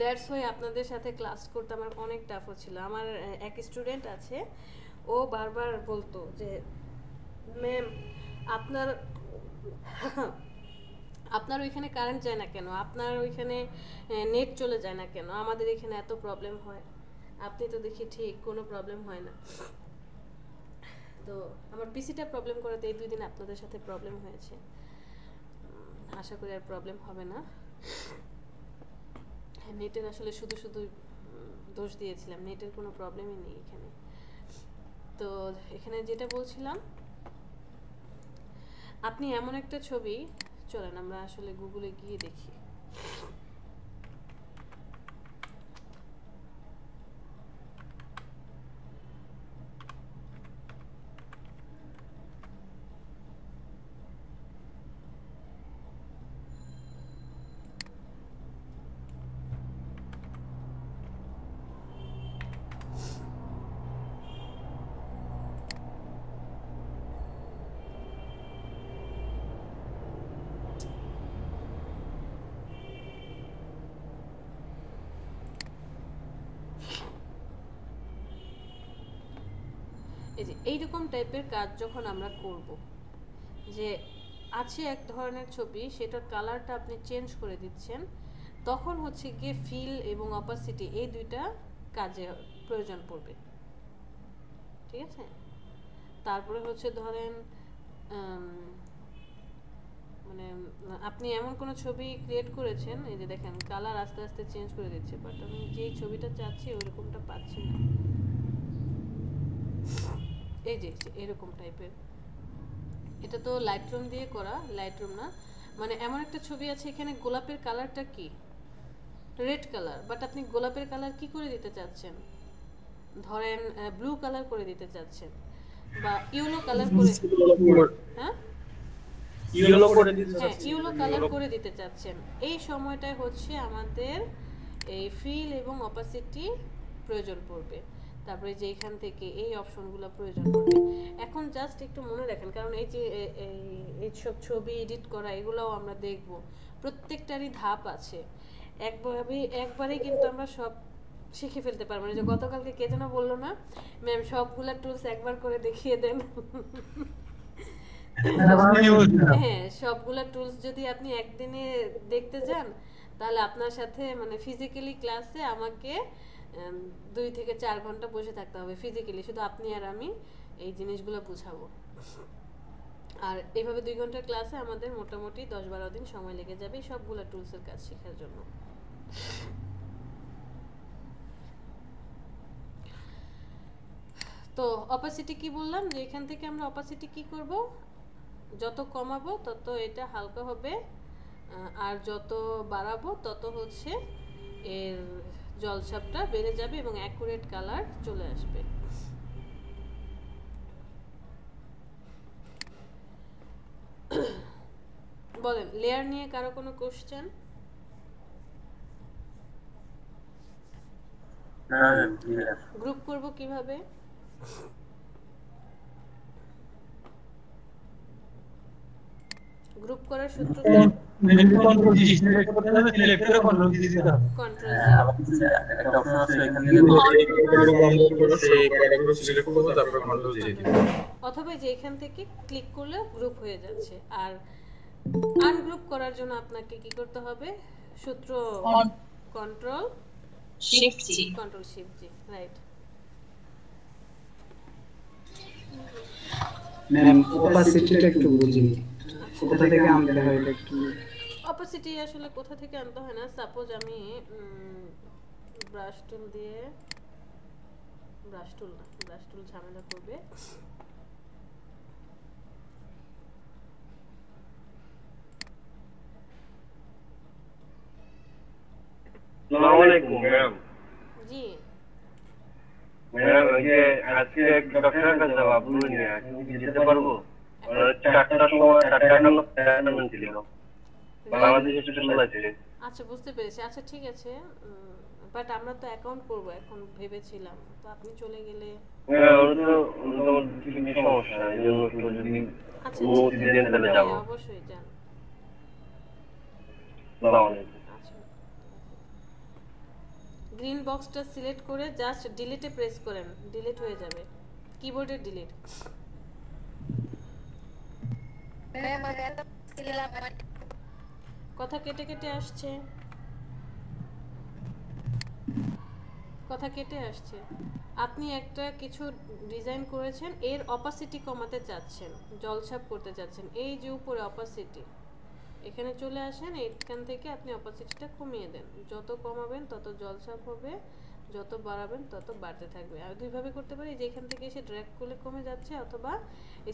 দ্যাটস ওয়াই আপনাদের সাথে ক্লাস করতে আমার অনেক টাফ হচ্ছিল। আমার এক স্টুডেন্ট আছে, ও বারবার বলতো যে ম্যাম আপনার ওইখানে কারেন্ট যায় না কেন, আপনার ওইখানে নেট চলে যায় না কেন, আমাদের এখানে এত প্রবলেম হয়, আপনি তো দেখি ঠিক কোনো প্রবলেম হয় না। তো আমার পিসিটা প্রবলেম করাতে এই 2 দিন আপনাদের সাথে প্রবলেম হয়েছে, আশা করি আর প্রবলেম হবে না। নেটের আসলে শুধু দোষ দিয়েছিলাম, নেটের কোনো প্রবলেমই নেই এখানে। তো এখানে যেটা বলছিলাম, আপনি এমন একটা ছবি, চলেন আমরা আসলে গুগলে গিয়ে দেখি। এই যে এইরকম টাইপের কাজ যখন আমরা করব, যে আছে এক ধরনের ছবি, সেটার কালারটা আপনি চেঞ্জ করে দিচ্ছেন, তখন হচ্ছে গিয়ে ফিল এবং অপাসিটি এই দুইটা কাজে প্রয়োজন পড়বে। ঠিক আছে, তারপরে হচ্ছে ধরেন মানে আপনি এমন কোনো ছবি ক্রিয়েট করেছেন, এই যে দেখেন কালার আস্তে আস্তে চেঞ্জ করে দিচ্ছে, বাট আমি যেই ছবিটা চাচ্ছি ওইরকমটা পাচ্ছি না। এই যে এরকম টাইপের, এটা তো লাইটরুম দিয়ে করা, লাইটরুম না, মানে এমন একটা ছবি আছে, এখানে গোলাপের কালারটা কি রেড কালার, বাট আপনি গোলাপের কালার কি করে দিতে চাচ্ছেন, ধরেন ব্লু কালার করে দিতে চাচ্ছেন বা ইয়েলো কালার করে, হ্যাঁ ইয়েলো করে দিতে হ্যাঁ ইয়েলো কালার করে দিতে চাচ্ছেন, এই সময়টায় হচ্ছে আমাদের এই ফিল এবং অপাসিটি প্রয়োজন পড়বে। তারপরে যে এখান থেকে এই অপশনগুলো প্রয়োজন পড়বে। এখন জাস্ট একটু মনে রাখেন, কারণ এই যে এইসব ছবি এডিট করা এগুলোও আমরা দেখব, প্রত্যেকটারই ধাপ আছে, একবারেই কিন্তু আমরা সব শিখে ফেলতে পারবো না। যে গতকালকে কে যেন বললো না, ম্যাম সবগুলা টুলস একবার করে দেখিয়ে দেন। হ্যাঁ, সবগুলা টুলস যদি আপনি একদিনে দেখতে যান, তাহলে আপনার সাথে মানে ফিজিক্যালি ক্লাসে আমাকে 2 থেকে 4 ঘন্টা বসে থাকতে হবে ফিজিক্যালি, শুধু আপনি আর আমি এই জিনিসগুলো বুঝাবো। আর এইভাবে 2 ঘন্টার ক্লাসে আমাদের মোটামুটি 10-12 দিন সময় লেগে যাবে সবগুলো টুলসের কাজ শেখার জন্য। তো অপাসিটি কি বললাম, যে এখান থেকে আমরা অপাসিটি কি করব, যত কমাবো তত এটা হালকা হবে, আর যত বাড়াবো তত হচ্ছে এর জলছাপটা বেড়ে যাবে এবং অ্যাকুরেট কালার চলে আসবে। বলেন, লেয়ার নিয়ে কারো কোনো কোশ্চেন? গ্রুপ করব কিভাবে? গ্রুপ করার সূত্র কি? কন্ট্রোল জি সিলেক্ট করতে হবে, সিলেক্ট করে কন্ট্রোল জি দিতে হবে। কন্ট্রোল একটা অপশন আছে এখান থেকে, অথবা যে এখান থেকে ক্লিক করলে গ্রুপ হয়ে যাচ্ছে। আর আনগ্রুপ করার জন্য আপনাকে কি করতে হবে, সূত্র কন্ট্রোল শিফট জি, কন্ট্রোল শিফট জি, রাইট। ম্যাম অপাসিটিটা একটু বুঝিয়ে কোথা থেকে আনতে হয় একটু। অপাসিটি আসলে কোথা থেকে আনতে হয় না, সাপোজ আমি ব্রাশ টুল দিয়ে, ব্রাশ টুল ঝামেলা করবে, আসসালামু আলাইকুম ম্যাম। জি ম্যাম, ওই যে আজকে ডক্টরের কাছে যাবো, আপনি যেতে পারবো? 4টার সময় 4টা ছিল বাংলাদেশের স্টেশন আছে। আচ্ছা বুঝতে পেরেছি, আচ্ছা ঠিক আছে, বাট আমরা তো অ্যাকাউন্ট করব এখন ভেবেছিলাম, তো আপনি চলে গেলে সমস্যা, এই জন্য যদি আচ্ছা তাহলে যাবো। অবশ্যই যান। আসসালামু আলাইকুম। গ্রিন বক্সটা সিলেক্ট করে জাস্ট ডিলিটে প্রেস করেন, ডিলিট হয়ে যাবে, কিবোর্ডে ডিলিট। কথা কেটে কেটে আসছে, কথা কেটে আসছে। আপনি একটা কিছু ডিজাইন করেছেন, এর অপাসিটি কমাতে চাচ্ছেন, জলছাপ করতে চাচ্ছেন, এই যে উপরে অপাসিটি, এখানে চলে আসেন, এখান থেকে আপনি অপাসিটিটা কমিয়ে দেন, যত কমাবেন তত জলছাপ হবে, যত বাড়াবেন তত বাড়তে থাকবে। আর দুইভাবে করতে পারি, যে এখান থেকে এসে ড্র্যাগ করলে কমে যাচ্ছে, অথবা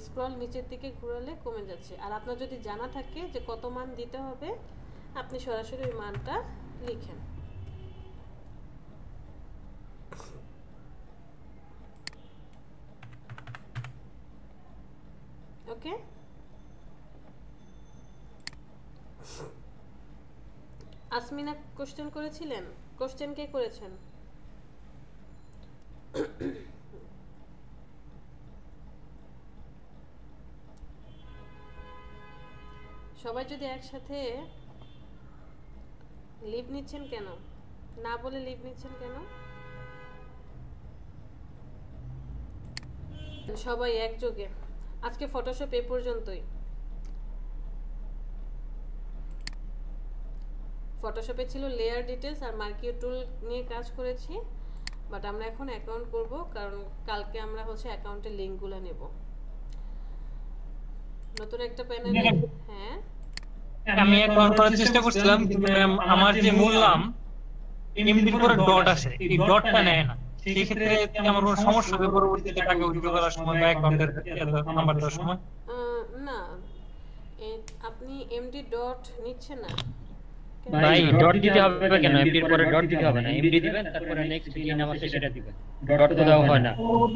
স্ক্রল নিচের দিকে ঘোরালে কমে যাচ্ছে। আর আপনার যদি জানা থাকে যে কত মান দিতে হবে, আপনি সরাসরি ওই মানটা লিখেন। ওকে, আসমিনা কোশ্চেন করেছিলেন? কোশ্চেন কে করেছেন? সবাই যদি একসাথে লিভ নিচ্ছেন কেন? না বলে লিভ নিচ্ছেন কেন? সবাই একযোগে। আজকে ফটোশপ এ পর্যন্তই। ফটোশপে ছিল লেয়ার ডিটেলস আর মার্কিও টুল নিয়ে কাজ করেছি, বাট আমরা এখন অ্যাকাউন্ট করব, কারণ কালকে আমরা হচ্ছে অ্যাকাউন্টের লিঙ্কগুলো নেব। নতুন একটা প্যানেলে হ্যাঁ আমি অ্যাকাউন্ট করার চেষ্টা করছিলাম, কিন্তু আমার যে মূল নাম এমডির পরে ডট আছে, এই ডটটা নেয় না। সেই ক্ষেত্রে আমার কোনো সমস্যা হবে পরবর্তীতে টাকা উইথড্র করার সময় বা অ্যাকাউন্টের নাম্বার দেওয়ার সময়? না, আপনি এমডি ডট নিচ্ছেন না ভাই। ডট দিতে হবে কেন? এমডির পরে ডট দিতে হবে না, এমডি দিবেন তারপরে নেক্সট কি নাম আছে সেটা দিবেন, ডট তো দেওয়া হয় না।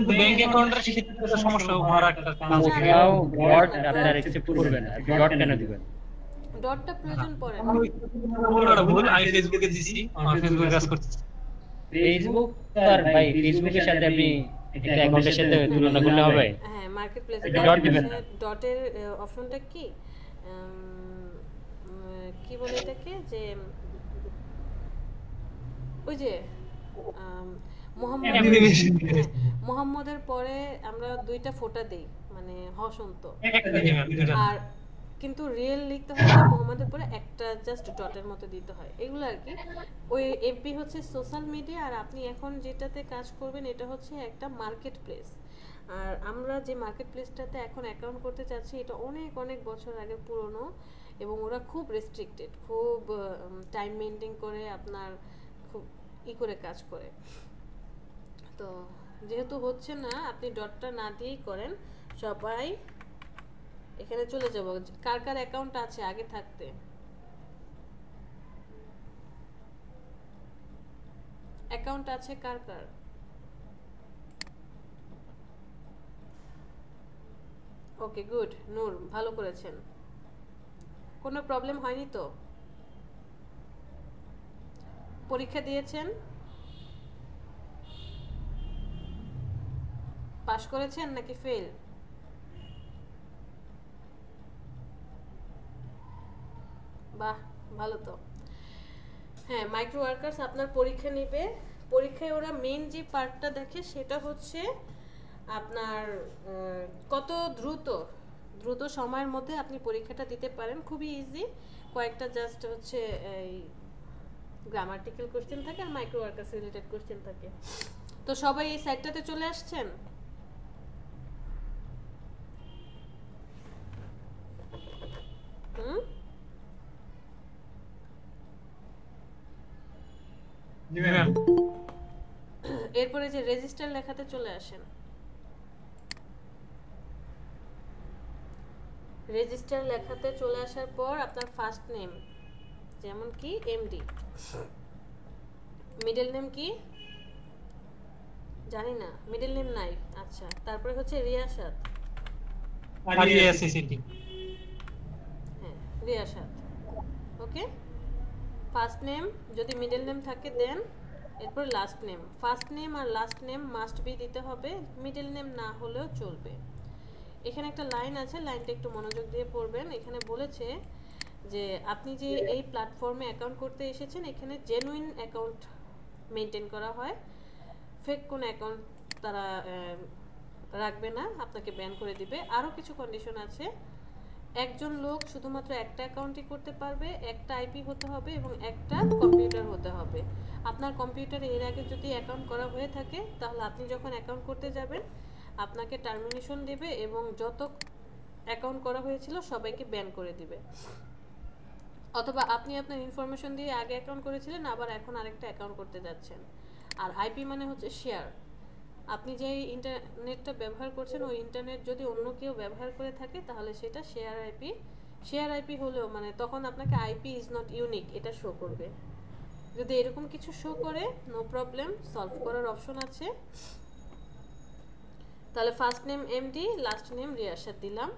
ব্যাংক অ্যাকাউন্টের ক্ষেত্রে সমস্যা হওয়ার একটা চান্স আছে। কোথাও ডট আপনারা অ্যাকসেপ্ট করবেন না, ডট কেন দিবেন? ডটটা প্রয়োজন পড়ে না। ওটা ভুল, আমি ফেসবুকে দিছি, আমার ফেসবুকে কাজ করতেছে। ফেসবুক আর ভাই ফেসবুকের সাথে আপনি একটা অ্যাকাউন্টের সাথে তুলনা করলে হবে? হ্যাঁ, মার্কেট প্লেসে ডট দিবেন না। ডটের অপশনটা কি কি বলে এটাকে, যে ওই যে মোহাম্মদের পরে আমরা দুইটা ফোঁটা দেই, মানে হসন্ত, আর কিন্তু রিয়েল লিখতে হয় মোহাম্মদের পরে একটা জাস্ট ডটের মতো দিতে হয়, এগুলো আর কি। ওই এফবি হচ্ছে সোশ্যাল মিডিয়া, আর আপনি এখন যেটাতে কাজ করবেন এটা হচ্ছে একটা মার্কেট প্লেস। আর আমরা যে মার্কেট প্লেসটাতে এখন অ্যাকাউন্ট করতে চাচ্ছি, এটা অনেক অনেক বছর আগে পুরনো, এবং ওরা খুব রেস্ট্রিক্টেড, খুব টাইম মেনটেন করে, আপনার খুব করে কাজ করে। তো যেহেতু হচ্ছে না, আপনি ডটটা না দিয়েই করেন। সবাই এখানে চলে যাব, কার কার অ্যাকাউন্ট আছে আগে থাকতে? অ্যাকাউন্ট আছে কার কার? ওকে, গুড। নূর, ভালো করেছেন। কোনো প্রবলেম হয়নি তো? পরীক্ষা দিয়েছেন, পাস করেছেন নাকি ফেল? বাহ, ভালো তো। হ্যাঁ, মাইক্রো ওয়ার্কার্স আপনার পরীক্ষা নেবে। পরীক্ষায় ওরা মেন যে পার্টটা দেখে সেটা হচ্ছে আপনার কত দ্রুত সময়ের মধ্যে আপনি পরীক্ষাটা দিতে পারেন। খুবই ইজি, কয়েকটা জাস্ট হচ্ছে এই গ্রামাটিক্যাল কোশ্চেন থাকে আর মাইক্রো ওয়ার্কার্স রিলেটেড কোশ্চেন থাকে। তো সবাই এই সাইটটাতে চলে আসছেন? এরপরে যে রেজিস্টার লেখাতে চলে আসেন। রেজিস্টার লেখাতে চলে আসার পর আপনার ফার্স্ট নেম, যেমন কি এমডি। মিডল নেম কি জানি না, মিডল নেম নাই। আচ্ছা, তারপরে হচ্ছে রিয়াসাত। হ্যাঁ, রিয়াসাত। ওকে, ফার্স্ট নেম, যদি মিডল নেম থাকে দেন, এরপর লাস্ট নেম। ফার্স্ট নেম আর লাস্ট নেম মাস্ট বি দিতে হবে, মিডল নেম না হলেও চলবে। এখানে একটা লাইন আছে, লাইনটা একটু মনোযোগ দিয়ে পড়বেন। এখানে বলেছে যে আপনি যে এই প্ল্যাটফর্মে অ্যাকাউন্ট করতে এসেছেন, এখানে জেনুইন অ্যাকাউন্ট মেনটেন করা হয়, ফেক কোনো অ্যাকাউন্ট তারা রাখবে না, আপনাকে ব্যান করে দিবে। আরও কিছু কন্ডিশন আছে। একজন লোক শুধুমাত্র একটা অ্যাকাউন্টই করতে পারবে, একটা আইপি হতে হবে এবং একটা কম্পিউটার হতে হবে। আপনার কম্পিউটারে এর আগে যদি অ্যাকাউন্ট করা হয়ে থাকে, তাহলে আপনি যখন অ্যাকাউন্ট করতে যাবেন আপনাকে টার্মিনেশন দেবে এবং যত অ্যাকাউন্ট করা হয়েছিল সবাইকে ব্যান করে দিবে। অথবা আপনি আপনার ইনফরমেশন দিয়ে আগে অ্যাকাউন্ট করেছিলেন, আবার এখন আরেকটা অ্যাকাউন্ট করতে যাচ্ছেন। আর আইপি মানে হচ্ছে শেয়ার। আপনি যে ইন্টারনেটটা ব্যবহার করছেন ওই ইন্টারনেট যদি অন্য কেউ ব্যবহার করে থাকে তাহলে সেটা শেয়ার আইপি। শেয়ার আইপি হলেও মানে তখন আপনাকে আইপি ইজ নট ইউনিক এটা শো করবে। যদি এরকম কিছু শো করে নো প্রবলেম, সলভ করার অপশন আছে। তাহলে first name MD, last name Riasat দিলাম।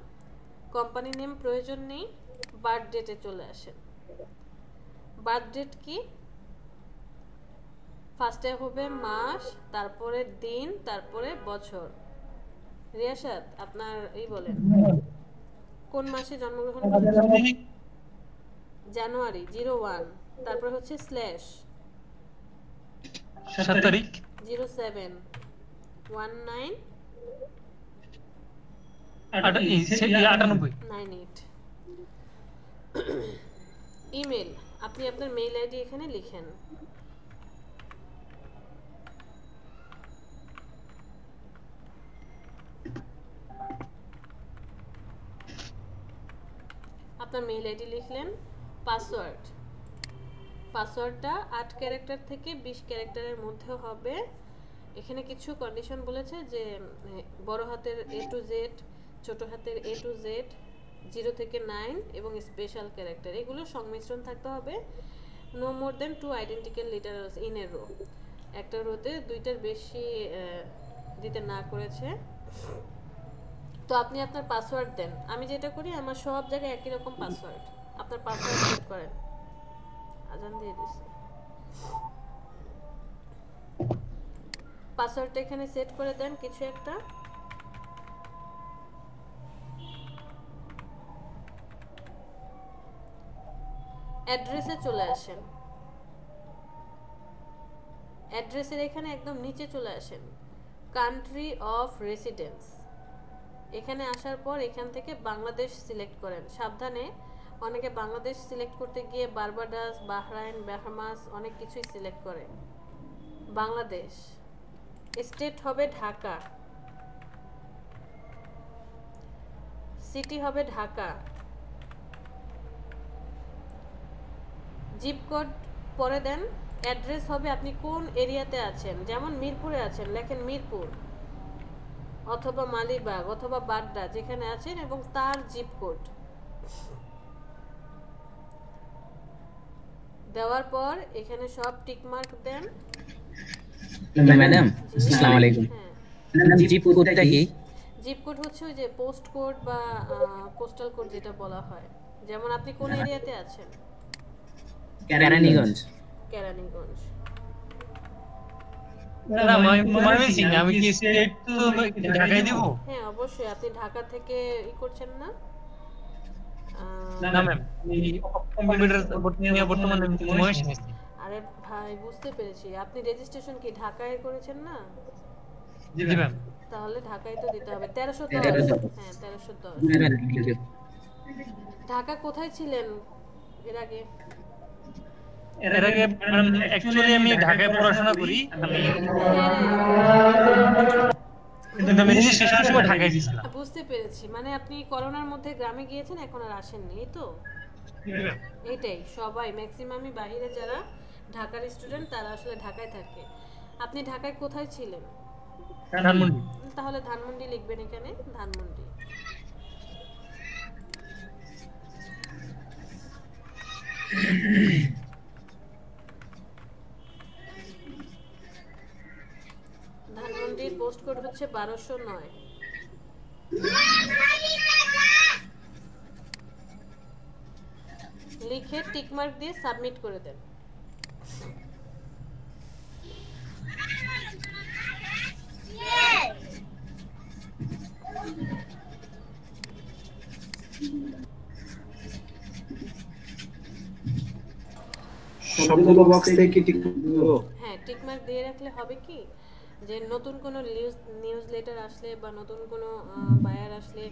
কোম্পানি নেম প্রয়োজন নেই, বার্থ ডেটে চলে আসেন। বার্থ ডেট কি? ফার্স্টে হবে মাস, তারপরে দিন, তারপরে বছর। রিয়াসাত আপনার এই বলেন কোন মাসে জন্মগ্রহণ করেছেন? জানুয়ারি 01, তারপর হচ্ছে স্ল্যাশ 7 তারিখ 07 19 98। ইমেল, আপনি আপনার মেইল আইডি এখানে লিখেন। আপনার মেইল আইডি লিখলেন। পাসওয়ার্ড, পাসওয়ার্ডটা 8 ক্যারেক্টার থেকে 20 ক্যারেক্টারের মধ্যে হবে। এখানে কিছু কন্ডিশন বলেছে যে বড় হাতের A to Z, ছোট হাতের A to Z, 0 থেকে 9 এবং স্পেশাল ক্যারেক্টার, এগুলো সংমিশ্রণ থাকতে হবে। No more than 2 identical letters in a row, একটা রোতে দুইটার বেশি দিতে না করেছে। তো আপনি আপনার পাসওয়ার্ড দেন। আমি যেটা করি আমার সব জায়গায় একই রকম পাসওয়ার্ড। আপনার পাসওয়ার্ড সেট করেন। আজান দিয়ে দিছি। পাসওয়ার্ডটা এখানে সেট করে দেন কিছু একটা। অ্যাড্রেসে চলে আসেন। অ্যাড্রেসের এখানে একদম নিচে চলে আসেন, কান্ট্রি অফ রেসিডেন্স। এখানে আসার পর এখান থেকে বাংলাদেশ সিলেক্ট করেন। সাবধানে, অনেকে বাংলাদেশ সিলেক্ট করতে গিয়ে বারবাডাস, বাহরাইন, বাহামাস অনেক কিছুই সিলেক্ট করে। বাংলাদেশ। স্টেট হবে ঢাকা, সিটি হবে ঢাকা, জিপ কোড পরে দেন। অ্যাড্রেস হবে আপনি কোন এরিয়াতে আছেন, যেমন মিরপুরে আছেন লেখেন মিরপুর, অথবা মালিবাগ অথবা বাড্ডা, যেখানে আছেন, এবং তার জিপ কোড দেওয়ার পর এখানে সব টিক মার্ক দেন। ম্যাডাম আসসালামু আলাইকুম, জিপ কোডটা কি? জিপ কোড হচ্ছে ওই যে পোস্ট কোড বা পোস্টাল কোড যেটা বলা হয়। যেমন আপনি কোন এরিয়াতে আছেন? কেরানীগঞ্জ। কেরানীগঞ্জ। আমি কি স্টেট তো ঢাকায় দেব? হ্যাঁ অবশ্যই। আপনি ঢাকা থেকে ই করছেন না? না ম্যাম, কম্পিউটার নিয়ে বর্তমানে মহেশখালী। আরে ভাই বুঝতে পেরেছি, আপনি রেজিস্ট্রেশন কি ঢাকায় করেছেন না? জি ম্যাম। তাহলে ঢাকায় তো দিতে হবে 1310। হ্যাঁ 1310। ঢাকা কোথায় ছিলেন এর আগে? এর আগে অ্যাকচুয়ালি আমি ঢাকায় পড়াশোনা করি। আমি রেজিস্ট্রেশন সময় ঢাকায় ছিলাম। বুঝতে পেরেছি, মানে আপনি করোনার মধ্যে গ্রামে গিয়েছেন, এখন আর আসেননি, এই তো? এইটাই, সবাই ম্যাক্সিমামই বাইরে যারা ঢাকার স্টুডেন্ট তারা আসলে ঢাকায় থাকে। আপনি ঢাকায় কোথায় ছিলেন? ধানমন্ডি। তাহলে ধানমন্ডি লিখবেন এখানে, ধানমন্ডি। ধানমন্ডির পোস্ট কোড হচ্ছে 1209। লিখে টিক মার্ক দিয়ে সাবমিট করে দেন। সবগুলো বক্সে কি টিক দেব? হ্যাঁ টিক মার্ক দিয়ে রাখলে হবে কি যে নতুন কোনো নিউজ লেটার আসলে বা নতুন কোনো বায়ার আসলে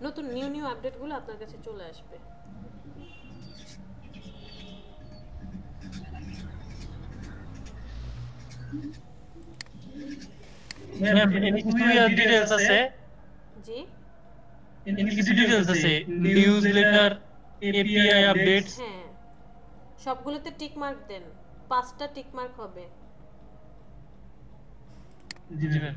নতুন নিউ আপডেটগুলো আপনার কাছে চলে আসবে। ম্যাম ডিটেইলস আছে? জি কিছু ডিটেইলস আছে, নিউজ লেটার, এপিআই আপডেটস। হ্যাঁ সবগুলোতে টিক মার্ক দেন, 5টা টিক মার্ক হবে। জি ম্যাম।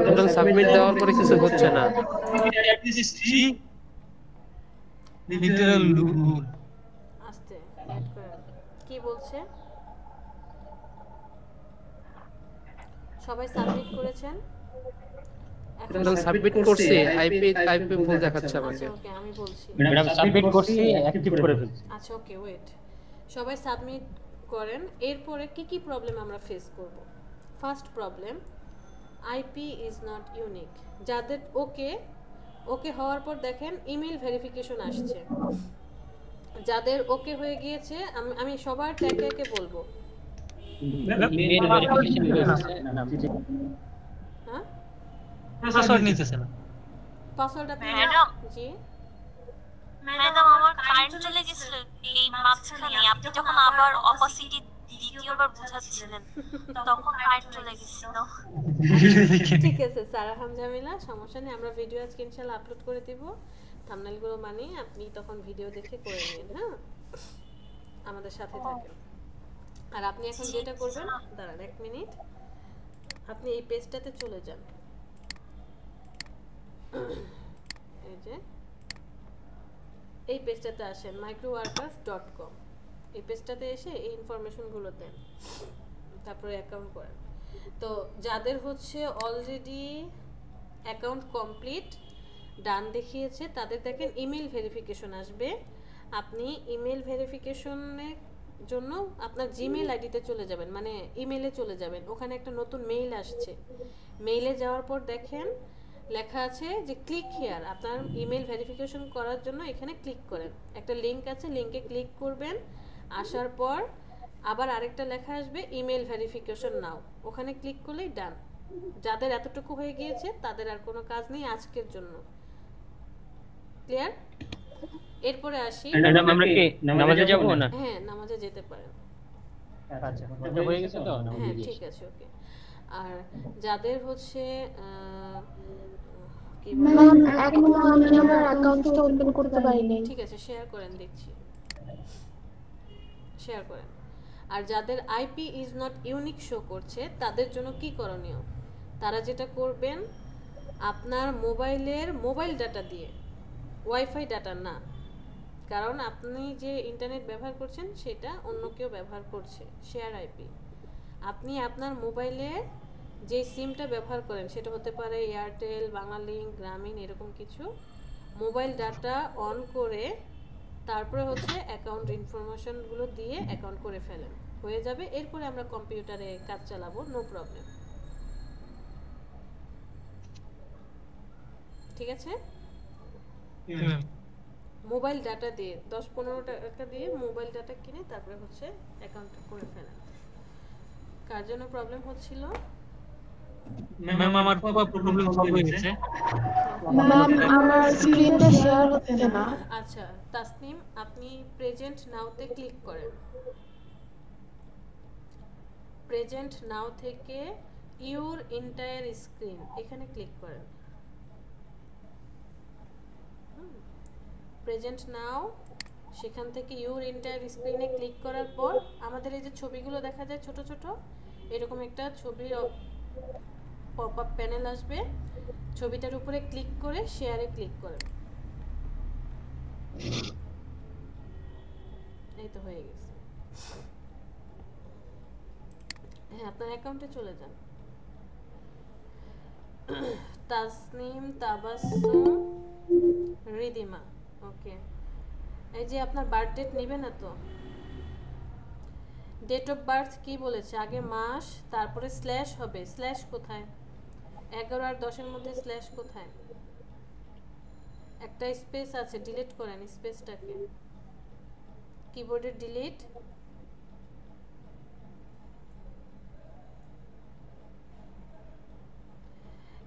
টোটাল সাবমিট দেওয়ার পরে কিছু হচ্ছে না। লিটারাল রুল আস্তে এড করেন। কি বলছে? সবাই সাবমিট করেছেন? টোটাল সাবমিট করছি, আইপি ভুল দেখাচ্ছে আমাকে। ওকে আমি বলছি। ম্যাডাম সাবমিট করছি, অ্যাক্টিভ করে ফেলছি। আচ্ছা ওকে ওয়েট, সবাই সাবমিট করেন। এরপরে কি কি প্রবলেম আমরা ফেস করব? First problem, IP is not unique. যাদের ওকে হওয়ার পর দেখেন ইমেল ভেরিফিকেশন আসছে। যাদের ওকে হয়ে গিয়েছে, আমি সবার ট্যাগে একে বলবো। ইমেল ভেরিফিকেশন হয়েছে না? হ্যাঁ পাসওয়ার্ড নিতেছে না। পাসওয়ার্ড আপনি ম্যাডাম। জি ম্যাডাম আমার কারেন্ট চলে গেছিল এই মাঝখানে, আপনি যখন আবার অপোজিটি দ্বিতীয়বার বুঝাচ্ছিলেন তখন কারেন্ট চলে গেছিল। ঠিক আছে স্যার, আলহামদুলিল্লাহ, সমস্যা নেই। আমরা ভিডিও আজকে ইনশাআল্লাহ আপলোড করে দিব। থাম্বনেলগুলো মানে আপনি তখন ভিডিও দেখে করে নিন। হ্যাঁ, আমাদের সাথে থাকেন। আর আপনি এখন যেটা করবেন, দাঁড়ান 1 মিনিট, আপনি এই পেজটাতে চলে যান। এই যে এই পেজটাতে আসেন, microworkers.com। এই পেজটাতে এসে এই ইনফরমেশনগুলো দেন, তারপরে অ্যাকাউন্ট করেন। তো যাদের হচ্ছে অলরেডি অ্যাকাউন্ট কমপ্লিট ডান দেখিয়েছে, তাদের দেখেন ইমেল ভেরিফিকেশন আসবে। আপনি ইমেল ভেরিফিকেশনের জন্য আপনার জিমেল আইডিতে চলে যাবেন, মানে ইমেলে চলে যাবেন। ওখানে একটা নতুন মেইল আসছে। মেইলে যাওয়ার পর দেখেন লেখা আছে যে ক্লিক হিয়ার। আপনার ইমেল ভেরিফিকেশন করার জন্য এখানে ক্লিক করেন। একটা লিঙ্ক আছে, লিঙ্কে ক্লিক করবেন। আসার পর আবার আরেকটা লেখা আসবে ইমেল ভেরিফিকেশন নাও, ওখানে ক্লিক করলেই ডান। যাদের এতটুকু হয়ে গিয়েছে তাদের আর কোনো কাজ নেই আজকের জন্য। ক্লিয়ার? এরপরে আসি, ম্যাডাম আমরা কি নামাজে যাব না? হ্যাঁ নামাজে যেতে পারেন। আচ্ছা এটা হয়ে গেছে তো? হ্যাঁ ঠিক আছে ওকে। আর যাদের হচ্ছে কি ম্যাম এখনো আমি আমার অ্যাকাউন্টটা ওপেন করতে পারিনি। ঠিক আছে শেয়ার করেন, দেখছি শেয়ার করেন। আর যাদের IP is not unique show করছে তাদের জন্য কি করণীয়? তারা যেটা করবেন, আপনার মোবাইল ডাটা দিয়ে, ওয়াইফাই ডাটা না, কারণ আপনি যে ইন্টারনেট ব্যবহার করছেন সেটা অন্য কেউ ব্যবহার করছে, শেয়ার আইপি। আপনি আপনার মোবাইলে যে সিমটা ব্যবহার করেন, সেটা হতে পারে এয়ারটেল, বাংলালিংক, গ্রামীণ, এরকম কিছু, মোবাইল ডাটা অন করে তারপরে হচ্ছে অ্যাকাউন্ট ইনফরমেশনগুলো দিয়ে অ্যাকাউন্ট করে ফেলেন, হয়ে যাবে। এরপরে আমরা কম্পিউটারে কাজ চালাবো, নো প্রবলেম। ঠিক আছে? মোবাইল ডাটা দিয়ে 10-15 টাকা দিয়ে মোবাইল ডাটা কিনে তারপরে হচ্ছে অ্যাকাউন্ট করে ফেলেন। কার জন্য প্রবলেম হচ্ছিল? ম্যাম আমার প্রবলেম সলভ হয়ে গেছে। ম্যাম আমার স্ক্রিনটা শেয়ার হচ্ছে না। আচ্ছা তাসনিম, আপনি প্রেজেন্ট নাওতে ক্লিক করেন। প্রেজেন্ট নাও থেকে ইউর এন্টায়ার স্ক্রিন এখানে ক্লিক করেন। প্রেজেন্ট নাও, সেখান থেকে ইউর এন্টায়ার স্ক্রিনে ক্লিক করার পর আমাদের এই যে ছবিগুলো দেখা যায় ছোট ছোট, এরকম একটা ছবির পপ আপ প্যানেল আসবে। ছবিটার উপরে ক্লিক করে শেয়ারে ক্লিক করেন। এই তো হয়ে গেছে। হ্যাঁ আপনার অ্যাকাউন্টে চলে যান। তাসনিম, তাবাসসুম, রিদিমা, ওকে। এই যে আপনার বার্থ ডেট নেবে না তো? ডেট অফ বার্থ কি বলেছে? আগে মাস, তারপরে স্ল্যাশ হবে। স্ল্যাশ কোথায়? 11 আর 10 এর মধ্যে স্ল্যাশ কোথায়? একটা স্পেস আছে, ডিলিট করেন স্পেসটাকে। কিবোর্ডে ডিলিট।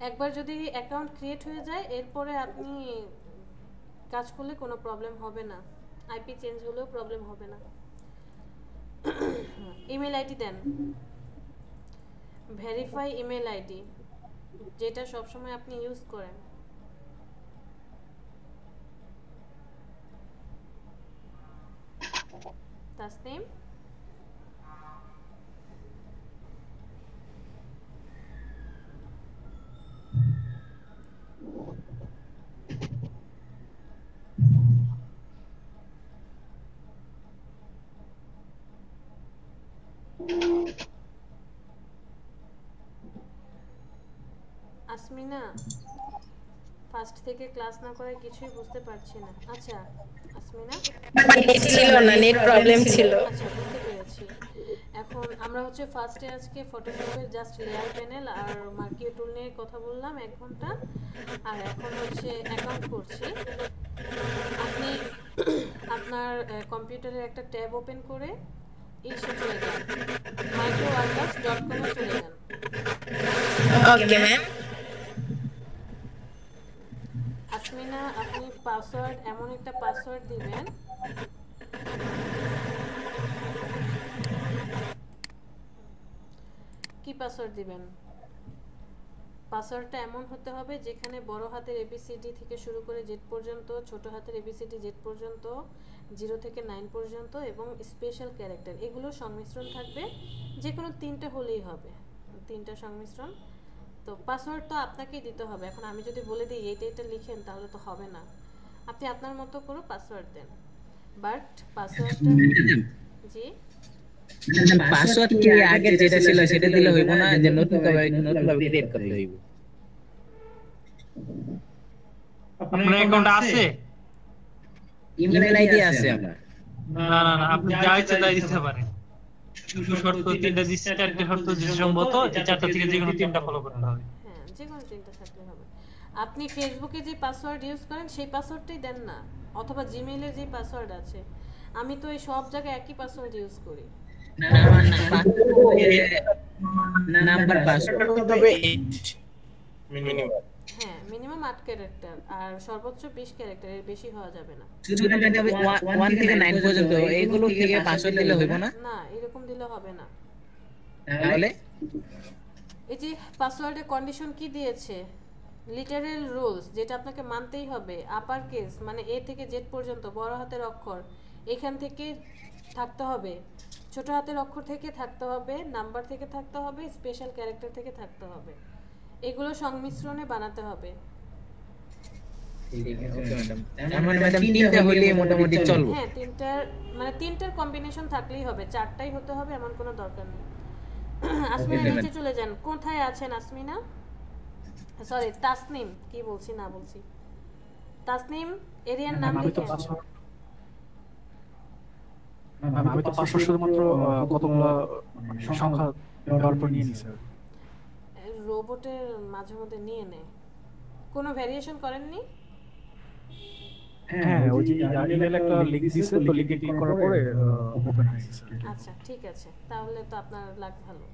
একবার যদি অ্যাকাউন্ট ক্রিয়েট হয়ে যায়, এরপরে আপনি কাজ করলে কোনো প্রবলেম হবে না, আইপি চেঞ্জ হলেও প্রবলেম হবে না। ইমেল আইডি দেন, ভেরিফাই ইমেল আইডি। যেটা সবসময় আপনি ইউজ করেন। তাসনিম, আসমিনা, ফার্স্ট থেকে ক্লাস না করে কিছুই বুঝতে পারছি না। আচ্ছা আসমিনা, ছিল না, নেট প্রবলেম ছিল। আচ্ছা বুঝতে পেরেছি। এখন আমরা হচ্ছে ফার্স্টে আজকে ফটোশপের জাস্ট লেয়ার প্যানেল আর মার্কিও টুল নিয়ে কথা বললাম 1 ঘন্টা, আর এখন হচ্ছে অ্যাকাউন্ট করছি। আপনি আপনার কম্পিউটারের একটা ট্যাব ওপেন করে এসে চলে যান, microworkers.com এ চলে যান। Okay ma'am. আসমিনা, আপনি পাসওয়ার্ড, এমন একটা পাসওয়ার্ড দিবেন কি পাসওয়ার্ড দিবেন? পাসওয়ার্ডটা এমন হতে হবে যেখানে বড় হাতের এবিসিডি থেকে শুরু করে জেড পর্যন্ত, ছোট হাতের এবিসিডি জেড পর্যন্ত, 0 থেকে 9 পর্যন্ত এবং স্পেশাল ক্যারেক্টার, এগুলোর সংমিশ্রণ থাকবে। যে কোনো 3টা হলেই হবে, 3টা সংমিশ্রণ। তো পাসওয়ার্ড তো আপনাকেই দিতে হবে। এখন আমি যদি বলে দিই এটা লিখেন তাহলে তো হবে না, আপনি আপনার মতো করে পাসওয়ার্ড দেন। বাট পাসওয়ার্ডটা জি পাসওয়ার্ড কি আগে যেটা ছিল সেটা দিলে হইব না, যে নতুন ভাবে ক্রিয়েট করতে হইব? আপনার অ্যাকাউন্ট আছে? ইমেল আইডি আছে আপনার? না না না, আপনি যা ইচ্ছা তাই দিতে পারেন। শুধু শর্ত 3টা দিচ্ছে, 4টে শর্ত যে সম্ভবত, যে 4টা থেকে যে কোনো 3টা ফলো করতে হবে। হ্যাঁ, যে কোনো 3টা থাকলে হবে। আপনি ফেসবুকে যে পাসওয়ার্ড ইউজ করেন সেই পাসওয়ার্ডটাই দেন না, অথবা জিমেইলের যে পাসওয়ার্ড আছে। আমি তো এই সব জায়গায় একই পাসওয়ার্ড ইউজ করি। নাম্বার পাসওয়ার্ড হবে 8 মিনিমাম। হ্যাঁ, মিনিমাম 8 ক্যারেক্টার আর সর্বোচ্চ 20 ক্যারেক্টার, এর বেশি হওয়া যাবে না। শুধু 1 থেকে 9 পর্যন্ত এইগুলো থেকে পাসওয়ার্ড দিলে হইব না? না, এরকম দিলে হবে না। তাহলে এই যে পাসওয়ার্ডে কন্ডিশন কি দিয়েছে, লিটারেল রুলস, যেটা আপনাকে মানতেই হবে। আপার কেস মানে এ থেকে জেড পর্যন্ত বড় হাতের অক্ষর এখান থেকে থাকতে হবে, ছোট হাতের অক্ষর থেকে থাকতে হবে, নাম্বার থেকে থাকতে হবে, স্পেশাল ক্যারেক্টার থেকে থাকতে হবে। এগুলো সংমিশ্রণে বানাতে হবে। ঠিক আছে ম্যাডাম। তার মানে ম্যাডাম 3টা হইলে মোটামুটি চলবে? হ্যাঁ, 3টার কম্বিনেশন থাকলেই হবে, 4টাই হতে হবে এমন কোনো দরকার নেই। আসমিনা নিচে চলে যান। কোথায় আছেন আসমিনা? সরি, তাসনিম, কি বলছি না বলছি। তাসনিম, এরিয়ার নাম লিখেন। আমি তো পাসওয়ার্ড শুধুমাত্র কতগুলো সংখ্যা দেওয়ার পর নিয়ে নিছি। রোবটের মাঝে মধ্যে নিয়ে নেয়। কোনো ভ্যারিয়েশন করেননি? হ্যাঁ, ওই যে ইমেল একটা লিংক দিয়েছে, তো লিংকে ক্লিক করার পরে ওপেন হয়ে গেছে। আচ্ছা ঠিক আছে, তাহলে তো আপনার লাগ ভালো।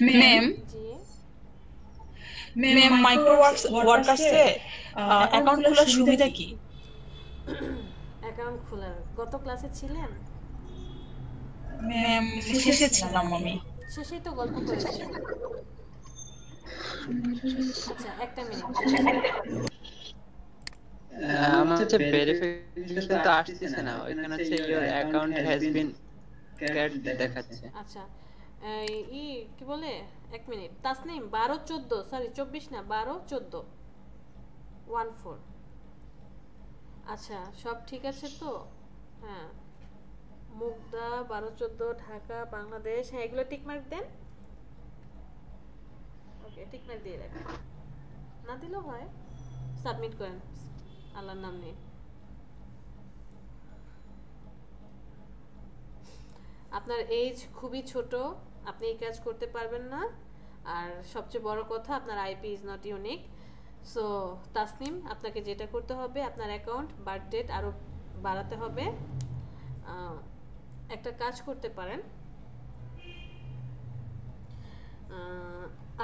ম্যাম, জি ম্যাম মাইক্রোওয়ার্কার্সে অ্যাকাউন্ট খোলার সুবিধা কি? অ্যাকাউন্ট খোলার গত ক্লাসে ছিলেন? ম্যাম শেষে ছিলাম আমি। শেষেই তো গল্প করেছিলেন। আচ্ছা একটা মিনিট। আমার হচ্ছে ভেরিফিকেশন তো আসছে না, ওইখানে হচ্ছে your account has been cat দেখাচ্ছে। আচ্ছা ই কি বলে, এক মিনিট। তাসনিম 12-14, সরি 24 না, 12-14 14। আচ্ছা সব ঠিক আছে তো? হ্যাঁ, মুগদা 12-14 ঢাকা বাংলাদেশ, হ্যাঁ এগুলো টিক মার্ক দেন। ওকে, টিক মার্ক দিয়ে রাখেন, না দিলেও হয়। সাবমিট করেন আল্লাহর নাম নিয়ে। আপনার এজ খুবই ছোট, আপনি এই কাজ করতে পারবেন না। আর সবচেয়ে বড় কথা, আপনার IP is not unique. So Tasnim, আপনাকে যেটা করতে হবে, আপনার অ্যাকাউন্ট বার্থ ডেট আরও বাড়াতে হবে। একটা কাজ করতে পারেন,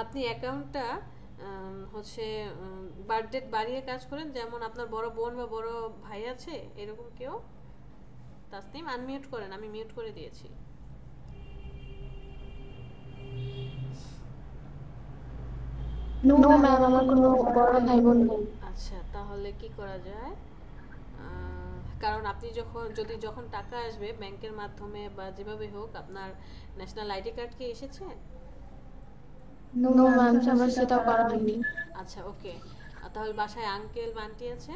আপনি অ্যাকাউন্টটা হচ্ছে বার্থ ডেট বাড়িয়ে কাজ করেন। যেমন আপনার বড় বোন বা বড় ভাই আছে, এরকম কেউ। তাসনিম আনমিউট করেন, আমি মিউট করে দিয়েছি। নো ম্যাম, আমার কোনো বড় ভাই বোন নেই। আচ্ছা, তাহলে কি করা যায়? কারণ আপনি যখন টাকা আসবে ব্যাংকের মাধ্যমে বা যেভাবে হোক, আপনার ন্যাশনাল আইডি কার্ড কি এসেছে? নো ম্যাম, আমার সেটা করা হয়নি। আচ্ছা, ওকে। তাহলে বাসায় আঙ্কেল আন্টি আছে?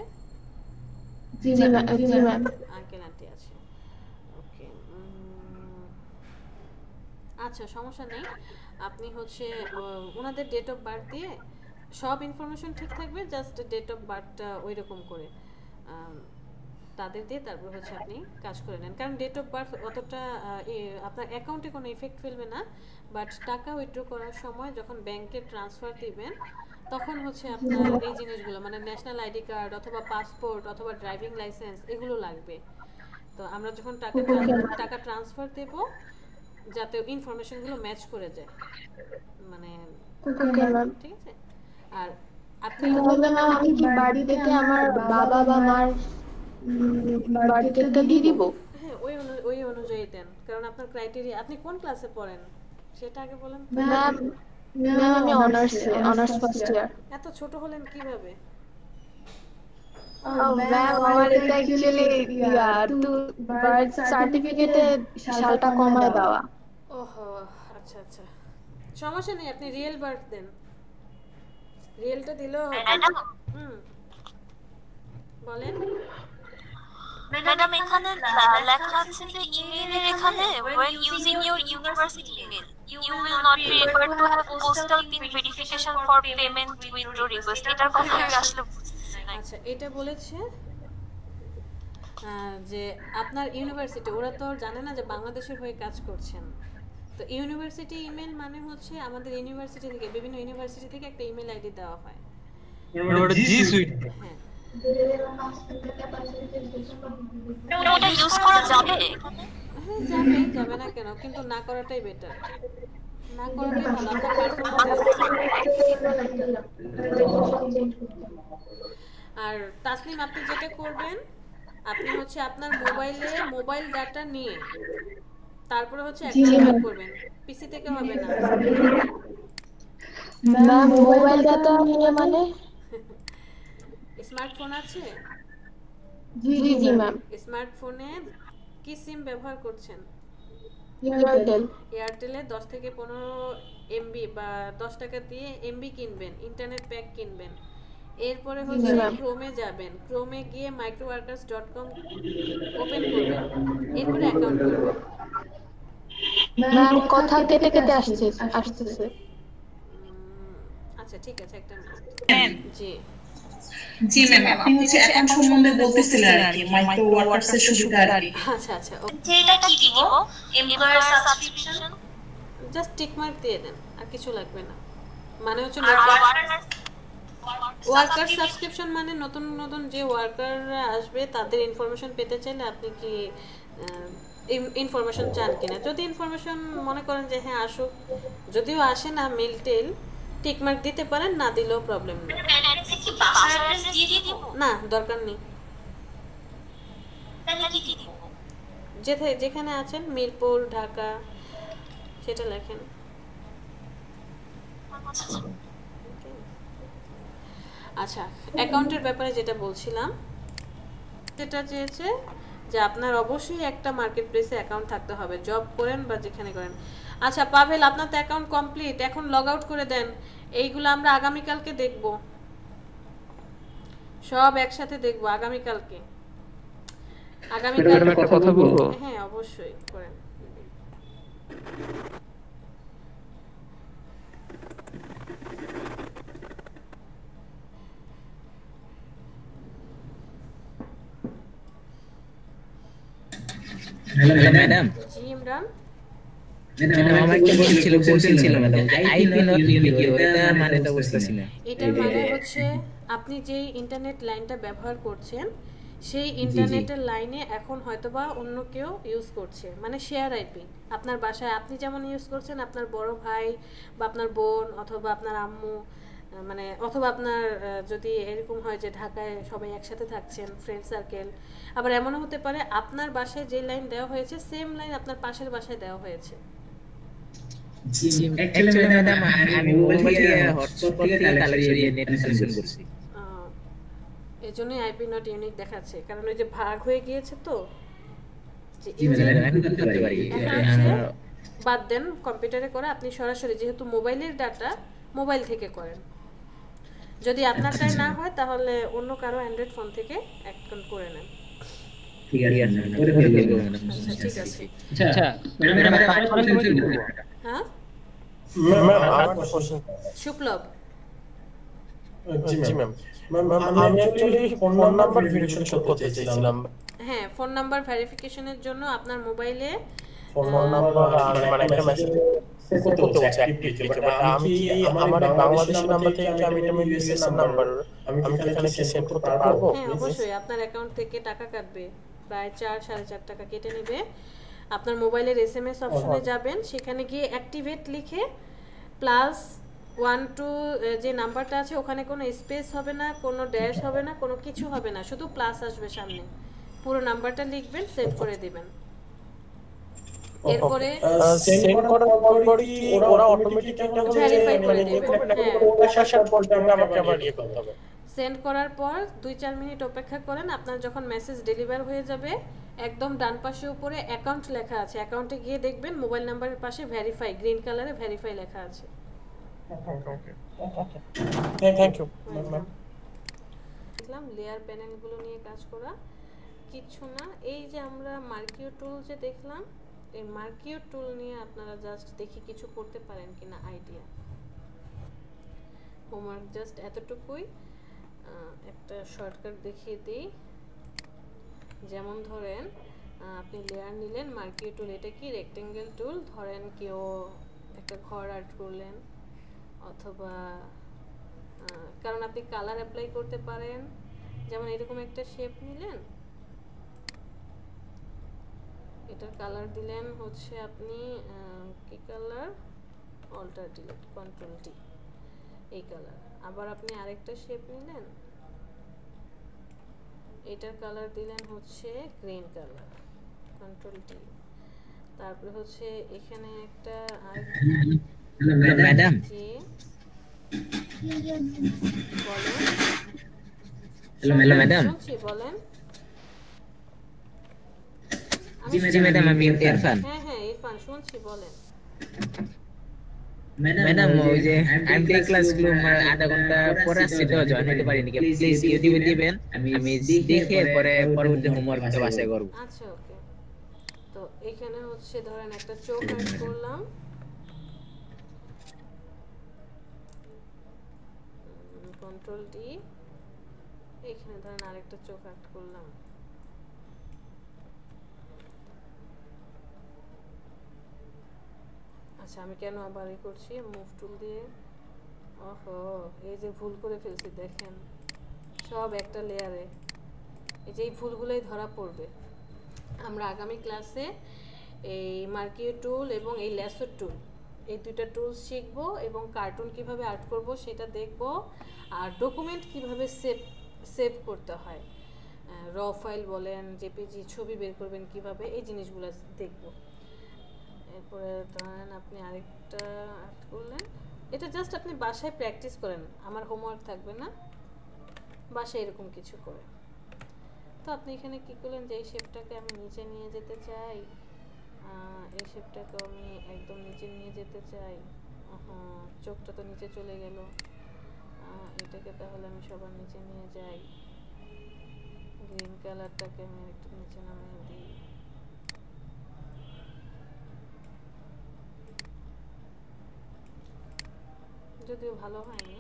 জি ম্যাম। আঙ্কেল আন্টি আছে, ওকে। আচ্ছা, সমস্যা নেই। আপনি হচ্ছে ওনাদের ডেট অফ বার্থ দিয়ে সব ইনফরমেশন ঠিক থাকবে, জাস্ট ডেট অফ বার্থটা ওই রকম করে তাদের দিয়ে তারপর হচ্ছে আপনি কাজ করে নেন। কারণ ডেট অফ বার্থ অতটা আপনার অ্যাকাউন্টে কোনো ইফেক্ট ফেলবে না, বাট টাকা উইথড্র করার সময় যখন ব্যাংকে ট্রান্সফার দিবেন তখন হচ্ছে আপনার এই জিনিসগুলো মানে ন্যাশনাল আইডি কার্ড অথবা পাসপোর্ট অথবা ড্রাইভিং লাইসেন্স এগুলো লাগবে। তো আমরা যখন টাকা ট্রান্সফার দেব যাতে ইনফরমেশনগুলো ম্যাচ করে যায়, মানে ঠিক আছে। আর আপনি তাহলে ম্যাম আমি কি বাড়ি থেকে আমার বাবা বা মার বাড়িটা দিয়ে দিব? হ্যাঁ, ওই অনুযায়ী দেন, কারণ আপনার ক্রাইটেরিয়া। আপনি কোন ক্লাসে পড়েন সেটা আগে বলেন। ম্যাম আমি অনার্স ফার্স্ট ইয়ার। এত ছোট হলেন কিভাবে? ম্যাম আমার এটা অ্যাকচুয়ালি বার্থ সার্টিফিকেটে সালটা কমায় দেওয়া। ওহো, আচ্ছা আচ্ছা, সমস্যা নেই, আপনি রিয়েল বার্থ দেন। রিয়েলটা দিলেও বলেন। ম্যাডাম এখানে লেখা আছে যে ইমেইলের এখানে when using your university email you will not be required to have postal pin verification for payment withdraw request। এটার কথা আমি আসলে বুঝতেছি না। আচ্ছা, এটা বলেছে যে আপনার ইউনিভার্সিটি, ওরা তো জানে না যে বাংলাদেশের হয়ে কাজ করছেন। তো ইউনিভার্সিটি ইমেল মানে হচ্ছে আমাদের ইউনিভার্সিটি থেকে, বিভিন্ন ইউনিভার্সিটি থেকে একটা ইমেল আইডি দেওয়া হয়। জি সুইট। হ্যাঁ, ওটা ইউজ করা যাবে? হ্যাঁ যাবে না কেন, কিন্তু না করাটাই বেটার। না করাটাই ভালো, আপনার পার্সোনাল। আর তাসনিম, আপনি যেটা করবেন, আপনি হচ্ছে আপনার মোবাইল ডাটা নিয়ে তারপরে হচ্ছে অ্যাকাউন্ট করবেন, পিসি থেকে হবে না। ম্যাম মোবাইল ডাটা নিয়ে মানে? স্মার্টফোন আছে? জি ম্যাম। স্মার্টফোনে কি সিম ব্যবহার করছেন? এয়ারটেলে 10 থেকে 15 এমবি বা 10 টাকা দিয়ে এমবি কিনবেন, ইন্টারনেট প্যাক কিনবেন। এরপরে হচ্ছে ক্রোমে যাবেন, ক্রোমে গিয়ে microworkers.com ওপেন করবেন, এরপরে অ্যাকাউন্ট করবেন। ম্যাম কথা কেটে কেটে আসতেছে। আচ্ছা ঠিক আছে, একটা ম্যাম। জি ম্যাম, আপনি হচ্ছে অ্যাকাউন্ট সম্বন্ধে বলতেছিলেন আর কি, মাইক্রো ওয়ার্কার্স এর সুবিধা আর কি। আচ্ছা এটা কি দিব? Employer subscription? Just tick mark দিয়ে দেন, আর কিছু লাগবে না। মানে হচ্ছে ওয়ার্কার সাবস্ক্রিপশন মানে নতুন যে ওয়ার্কাররা আসবে তাদের ইনফরমেশন পেতে চাইলে আপনি কি ইনফরমেশন চান কিনা। যদি ইনফরমেশন মনে করেন যে হ্যাঁ আসুক, যদিও আসে না মেল টেল, টিক মার্ক দিতে পারেন, না দিলেও প্রবলেম নেই। না, দরকার নেই। যেখানে আছেন, মিরপুর, ঢাকা, সেটা লেখেন। আচ্ছা, অ্যাকাউন্টের ব্যাপারে যেটা বলছিলাম, যেটা চেয়েছে যে আপনার অবশ্যই একটা মার্কেট প্লেসে অ্যাকাউন্ট থাকতে হবে, জব করেন বা যেখানে করেন। আচ্ছা পাভেল, আপনার তো অ্যাকাউন্ট কমপ্লিট, এখন লগ আউট করে দেন। এইগুলো আমরা আগামীকালকে দেখব, সব একসাথে দেখব আগামীকালকে। ম্যাডাম একটা কথা বলবো? হ্যাঁ অবশ্যই করেন। Hello madam. জি ইমরান। ম্যাডাম আমাকে বলছিল ম্যাডাম আইপি নট ইউনিকিউ, এটা মানেটা বুঝতেছি না। এটার মানে হচ্ছে আপনি যেই ইন্টারনেট লাইনটা ব্যবহার করছেন সেই ইন্টারনেটের লাইনে এখন হয়তোবা অন্য কেউ ইউজ করছে, মানে শেয়ার আইপি। আপনার বাসায় আপনি যেমন ইউজ করছেন, আপনার বড় ভাই বা আপনার বোন অথবা আপনার আম্মু, মানে অথবা আপনার যদি এরকম হয় যে ঢাকায় সবাই একসাথে থাকছেন, ফ্রেন্ড সার্কেল, আবার এমনও হতে পারে আপনার বাসায় যে লাইন দেওয়া হয়েছে সেম লাইন আপনার পাশের বাসায় দেওয়া হয়েছে। অ্যাকচুয়ালি ম্যাডাম আমি মোবাইল থেকে হটস্পট থেকে তাহলে নেট কানেকশন করছি। এজন্যই আইপি নট ইউনিক দেখাচ্ছে, কারণ ওই যে ভাগ হয়ে গিয়েছে তো। জি ম্যাডাম এখন করতে পারি। বাদ দেন কম্পিউটারে করে, আপনি সরাসরি যেহেতু মোবাইলের ডাটা মোবাইল থেকে করেন। যদি আপনারটাই না হয় তাহলে অন্য কারো অ্যান্ড্রয়েড ফোন থেকে অ্যাকাউন্ট করে নেন। ঠিক আছে ম্যাডাম, করে দেব ম্যাডাম। ঠিক আছে। আচ্ছা ম্যাডাম হ্যাঁ ম্যাম আমার কোশ্চেন। শুক্লব। জি ম্যাম। আমি অ্যাকচুয়ালি ফোন নাম্বার ভেরিফিকেশন করতে চাইছিলাম। হ্যাঁ, ফোন নাম্বার ভেরিফিকেশনের জন্য আপনার মোবাইলে ফোন নাম্বার মানে একটা মেসেজ করতে হচ্ছে অ্যাক্টিভ লিখে, বাট আমি কি আমার বাংলাদেশি নাম্বার থেকে কি আমি এটা ইউএস নাম্বার আমি কি এখানে সেন্ড করতে পারবো? হ্যাঁ অবশ্যই, আপনার অ্যাকাউন্ট থেকে টাকা কাটবে, প্রায় 4-4.5 টাকা কেটে নেবে। আপনার মোবাইলের এসএমএস অপশনে যাবেন, সেখানে গিয়ে অ্যাক্টিভেট লিখে +12 যে নাম্বারটা আছে ওখানে কোনো স্পেস হবে না, কোনো ড্যাশ হবে না, কোনো কিছু হবে না, শুধু প্লাস আসবে সামনে। পুরো নাম্বারটা লিখবেন, সেভ করে দিবেন। এরপরে সেন্ড করার পরই ওরা অটোমেটিক একটা ভেরিফাই করে দেবে। হ্যাঁ, ওটা শেষের পর আমাকে আবার ইয়ে করতে হবে। সেন্ড করার পর 2-4 মিনিট অপেক্ষা করেন। আপনার যখন মেসেজ ডেলিভার হয়ে যাবে, একদম ডান পাশে উপরে অ্যাকাউন্ট লেখা আছে, অ্যাকাউন্টে গিয়ে দেখবেন মোবাইল নাম্বারের পাশে ভেরিফাই, গ্রিন কালারে ভেরিফাই লেখা আছে। Thank you ma'am. দেখলাম লেয়ার প্যানেলগুলো নিয়ে কাজ করা কিছু না। এই যে আমরা মার্কিও টুল যে দেখলাম, এই মার্কিও টুল নিয়ে আপনারা জাস্ট দেখি কিছু করতে পারেন কিনা আইডিয়া। হোমওয়ার্ক জাস্ট এতটুকুই। একটা শর্টকাট দেখিয়ে দিই। যেমন ধরেন আপনি লেয়ার নিলেন, মার্কিও টুল, এটা কি রেক্টেঙ্গেল টুল। ধরেন কেউ একটা ঘর আর্ট করলেন, অথবা কারণ আপনি কালার অ্যাপ্লাই করতে পারেন। যেমন এরকম একটা শেপ নিলেন, এটার কালার দিলেন হচ্ছে আপনি কি colour, alter delete, control T, এই কালার। আবার আপনি আরেকটা শেপ নিলেন, এটার কালার দিলেন হচ্ছে গ্রিন কালার, কন্ট্রোল টি। তারপরে হচ্ছে এখানে একটা ম্যাডাম বলেন। ম্যাডাম বলেন। জি ম্যাডাম আমি ইরফান। হ্যাঁ ইরফান শুনছি, বলেন। ম্যাডাম ওই যে আইএমডি ক্লাসগুলো আধা ঘন্টা পরে আসছে তো জয়েন হতে পারিনি, প্লিজ ইউটিউবে দিবেন, আমি দেখে পরে পরবর্তী হোমওয়ার্কটা বাসায় করব। আচ্ছা ওকে। তো এখানে হচ্ছে ধরেন একটা চোখ অ্যাড করলাম, কন্ট্রোল ডি। এখানে ধরেন আরেকটা চোখ অ্যাড করলাম। আচ্ছা আমি কেন আবার করছি, মুভ টুল দিয়ে। ওহো, এই যে ভুল করে ফেলছি দেখেন, সব একটা লেয়ারে। এই যে এই ভুলগুলোই ধরা পড়বে। আমরা আগামী ক্লাসে এই মার্কিও টুল এবং এই ল্যাসো টুল, এই দুইটা টুলস শিখব, এবং কার্টুন কিভাবে আর্ট করব সেটা দেখব, আর ডকুমেন্ট কিভাবে সেভ করতে হয়, র ফাইল বলেন, জেপিজি ছবি বের করবেন কিভাবে, এই জিনিসগুলো দেখব। এরপরে ধরেন আপনি আরেকটা আর্ট করলেন, এটা জাস্ট আপনি বাসায় প্র্যাকটিস করেন, আমার হোমওয়ার্ক থাকবে না, বাসায় এরকম কিছু করে। তো আপনি এখানে কি করলেন, যে এই শেপটাকে আমি নিচে নিয়ে যেতে চাই, এই শেপটাকে আমি একদম নিচে নিয়ে যেতে চাই। চোখটা তো নিচে চলে গেল, এটাকে তাহলে আমি সবার নিচে নিয়ে যাই। গ্রিন কালারটাকে আমি একটু নিচে নামিয়ে দিই। যদিও ভালো হয়নি।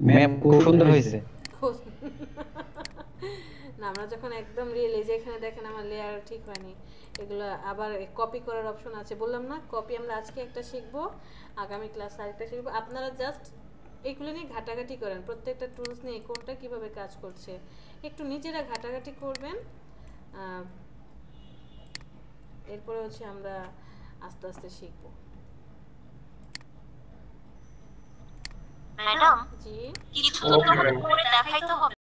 ম্যাম খুব সুন্দর হয়েছে। না আমরা যখন একদম রিয়েল, এই যে এখানে দেখেন আমার লেয়ার ঠিক হয়নি, এগুলো আবার কপি করার অপশন আছে, বললাম না কপি আমরা আজকে একটা শিখবো, আগামী ক্লাসে আরেকটা শিখবো। আপনারা জাস্ট এগুলো নিয়ে ঘাটাঘাটি করেন, প্রত্যেকটা টুলস নিয়ে কোনটা কিভাবে কাজ করছে একটু নিজেরা ঘাটাঘাটি করবেন। এরপরে হচ্ছে আমরা আস্তে আস্তে শিখবো। ম্যাডাম জি কিছু তো করে দেখাইতে হবে।